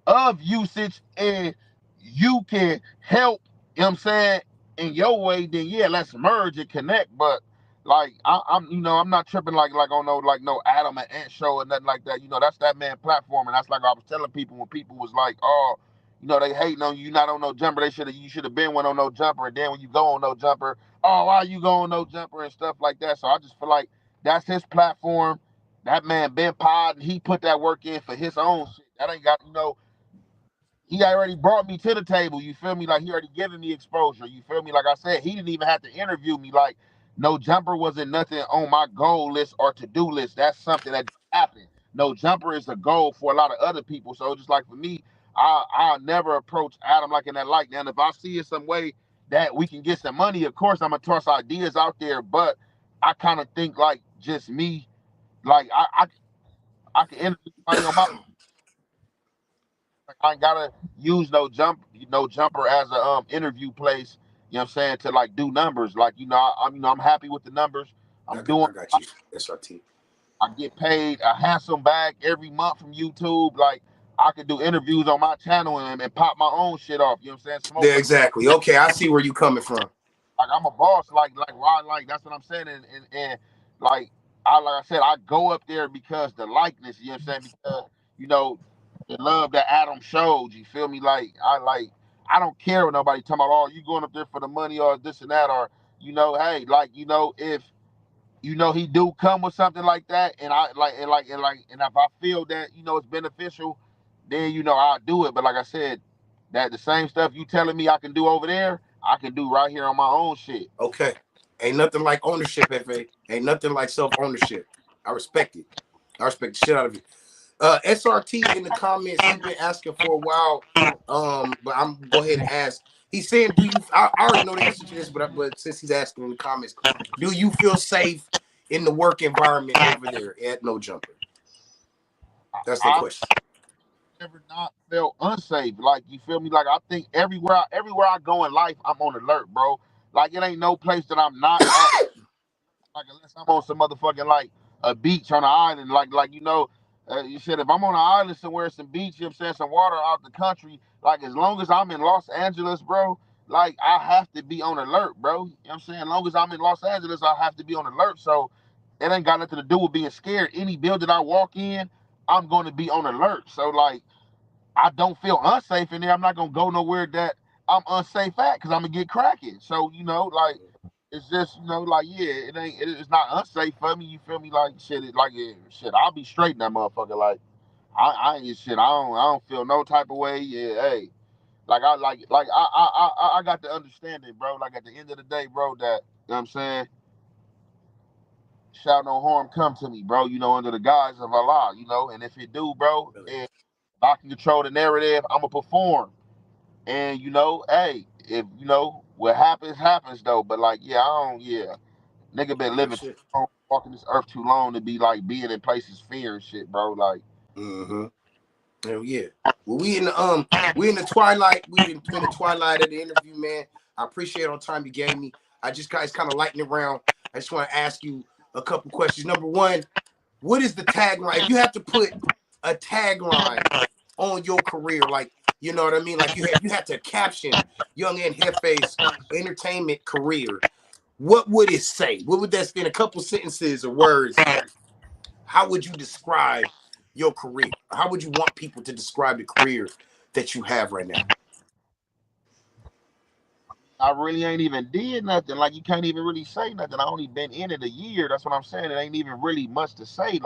of usage and you can help, you know what I'm saying, in your way, then yeah, let's merge and connect. But like I'm not tripping like on no Adam and Ant show or nothing like that. That's that man platform, and that's like I was telling people when people was like, oh, they hating on you not on no jumper. You should have been one on no jumper, and then when you go on no jumper, oh, why you go on no jumper and stuff like that. So I just feel like that's his platform. That man been pod, and he put that work in for his own shit. That ain't got he already brought me to the table, you feel me? Like, he already given me exposure, you feel me? Like I said, he didn't even have to interview me. Like, no jumper wasn't nothing on my goal list or to-do list. That's something that happened. No jumper is a goal for a lot of other people. So just like for me, I'll never approach Adam like in that light. Now, if I see it some way that we can get some money, of course, I'm going to toss ideas out there. But I kind of think like just me, like I can interview somebody on my... I ain't gotta use no jumper as a interview place. You know what I'm saying, to like do numbers. Like I'm happy with the numbers. I got you. SRT. I get paid a handsome bag every month from YouTube. Like I could do interviews on my channel and pop my own shit off. You know what I'm saying? Smoke. Yeah, exactly. Okay, I see where you coming from. Like I'm a boss. Like why? Like that's what I'm saying. And like I said, I go up there because the likeness. You know what I'm saying? Because the love that Adam showed, you feel me? Like I don't care what nobody talking about, oh, you going up there for the money or this and that, or hey, like if he do come with something like that, and and if I feel that it's beneficial, then I'll do it. But like I said, that the same stuff you telling me I can do over there, I can do right here on my own shit. Okay. Ain't nothing like ownership, FA. Ain't nothing like self-ownership. I respect it. I respect the shit out of you. SRT in the comments, he's been asking for a while. But I'm gonna go ahead and ask. He's saying, I already know the answer to this, but since he's asking in the comments, do you feel safe in the work environment over there at No Jumper? That's the question. Never not felt unsafe. Like, you feel me? Like, I think everywhere I go in life, I'm on alert, bro. Like, it ain't no place that I'm not at. Like, unless I'm on some motherfucking like a beach on an island, you said, if I'm on an island somewhere, some beach, you know what I'm saying, some water out the country, like as long as I'm in Los Angeles, bro, like I have to be on alert, bro. You know what I'm saying? As long as I'm in Los Angeles, I have to be on alert. So it ain't got nothing to do with being scared. Any building I walk in, I'm going to be on alert. So like, I don't feel unsafe in there. I'm not going to go nowhere that I'm unsafe at because I'm going to get cracking. So, like, it's just, like, yeah, it's not unsafe for me. You feel me? Like, shit, I'll be straight in that motherfucker. Like, I ain't shit. I don't feel no type of way. Yeah, hey, like, I got to understand it, bro. Like, at the end of the day, bro, that, you know what I'm saying? Shout no harm come to me, bro, under the guise of Allah, and if it do, bro, and if I can control the narrative, I'm going to perform. And, hey, if, what happens, though. But, like, nigga been living too long, walking this earth too long to be, like, being in places fear and shit, bro. Like, Hell yeah. Well, we in the twilight. We in the twilight of the interview, man. I appreciate all the time you gave me. I just guys kind of lighting around. I just want to ask you a couple questions. Number one, what is the tagline? If you have to put a tagline on your career, like, you know what I mean? Like you had to caption Young and Jefe's entertainment career, what would it say? What would that say in a couple sentences or words? How would you describe your career? How would you want people to describe the career that you have right now? I really ain't even did nothing. Like, you can't even really say nothing. I only been in it a year. That's what I'm saying. It ain't even really much to say.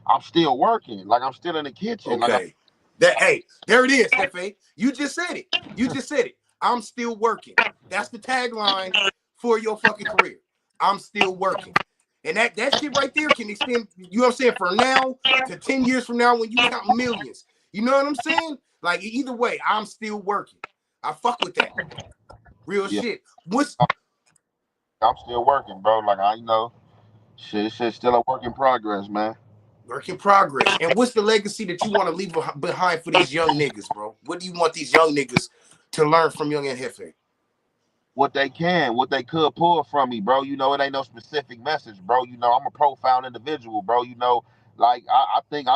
I'm still working. Like, I'm still in the kitchen. Okay. Hey, there it is, Jefe. You just said it. You just said it. I'm still working. That's the tagline for your fucking career. I'm still working. And that shit right there can extend, you know what I'm saying, from now to 10 years from now when you count millions. You know what I'm saying? Like, either way, I'm still working. I fuck with that. Real shit. I'm still working, bro. Shit's still a work in progress, man. Work in progress. And what's the legacy that you want to leave behind for these young niggas, bro? What do you want these young niggas to learn from Young and Jefe? What they could pull from me, bro. It ain't no specific message, bro. I'm a profound individual, bro. I think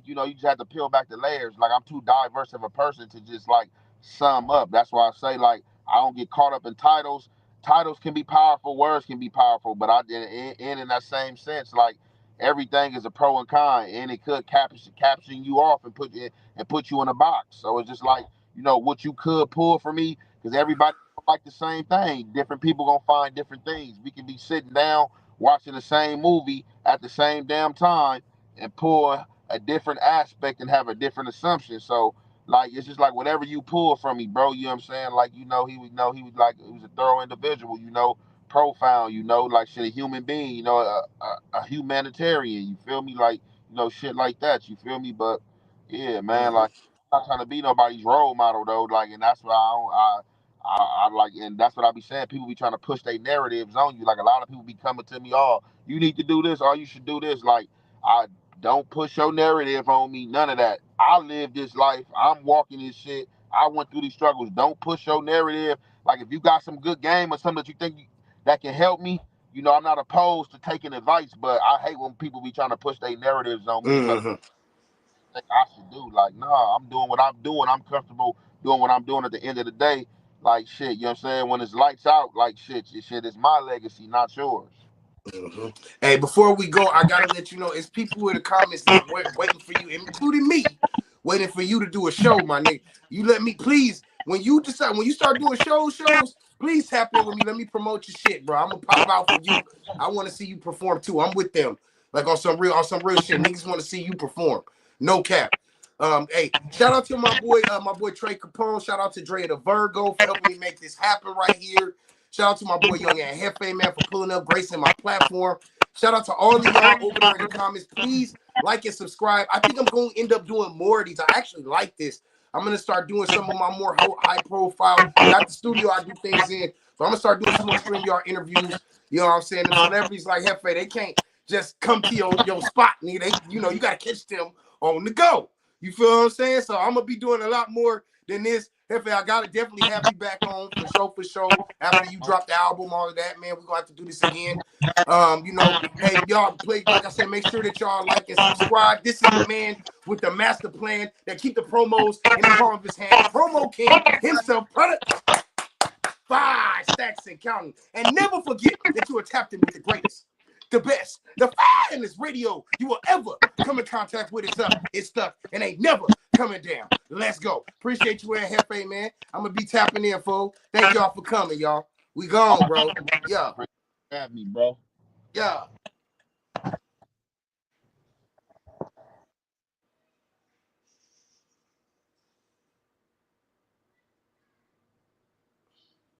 you just have to peel back the layers. Like, I'm too diverse of a person to just like sum up. That's why I say, like, I don't get caught up in titles. Titles can be powerful, words can be powerful, but in that same sense, like, everything is a pro and con, and it could caption you off and put you in a box. So it's just like, what you could pull from me, because everybody like the same thing. Different people gonna find different things. We can be sitting down watching the same movie at the same damn time and pull a different aspect and have a different assumption. So, like, it's just like whatever you pull from me, bro. You know what I'm saying? Like, he was a thorough individual. Profound. Like, shit, a human being. A humanitarian. You feel me? Like, shit like that. You feel me? But yeah, man. Like, I'm not trying to be nobody's role model though. Like, and that's why I like, and that's what I be saying. People be trying to push their narratives on you. Like, a lot of people be coming to me, oh, you need to do this, or you should do this. Like, I don't push your narrative on me. None of that. I live this life. I'm walking this shit. I went through these struggles. Don't push your narrative. Like, if you got some good game or something that you think that can help me, I'm not opposed to taking advice, but I hate when people be trying to push their narratives on me. Think I should do. Like, nah, I'm doing what I'm doing. I'm comfortable doing what I'm doing at the end of the day. Like, shit, you know what I'm saying? When it's lights out, like, shit is my legacy, not yours. Hey, before we go, I gotta let you know, it's people in the comments that's waiting for you, including me, waiting for you to do a show, my nigga. You let me, please, when you start doing shows, please tap in with me. Let me promote your shit, bro. I'm gonna pop out for you. I want to see you perform too. I'm with them, like on some real shit. Niggas want to see you perform. No cap. Hey, shout out to my boy Trey Capone. Shout out to Dre the Virgo for helping me make this happen right here. Shout out to my boy Young and Jefe, man, for pulling up, gracing my platform. Shout out to all of y'all over there in the comments. Please like and subscribe. I think I'm going to end up doing more of these. I actually like this. I'm going to start doing some of my more high profile. Got the studio I do things in. So I'm going to start doing some more Streamyard interviews. You know what I'm saying? The celebrities like Jefe, they can't just come to your spot. You got to catch them on the go. You feel what I'm saying? So I'm going to be doing a lot more than this. Jefe, I got to definitely have you back on for show. After you drop the album, all of that, man, we're going to have to do this again. Hey, y'all, please, like I said, make sure that y'all like and subscribe. This is the man with the master plan that keep the promos in the palm of his hand. Promo king himself, product 5 stacks and counting. And never forget that you are tapped in with the greatest, the best, the finest radio you will ever come in contact with. It's stuck and ain't never coming down. Let's go. Appreciate you and Jefe, man. I'm gonna be tapping in, fool. Thank y'all for coming, y'all. We gone, bro. Yeah. Have me, bro. Yeah.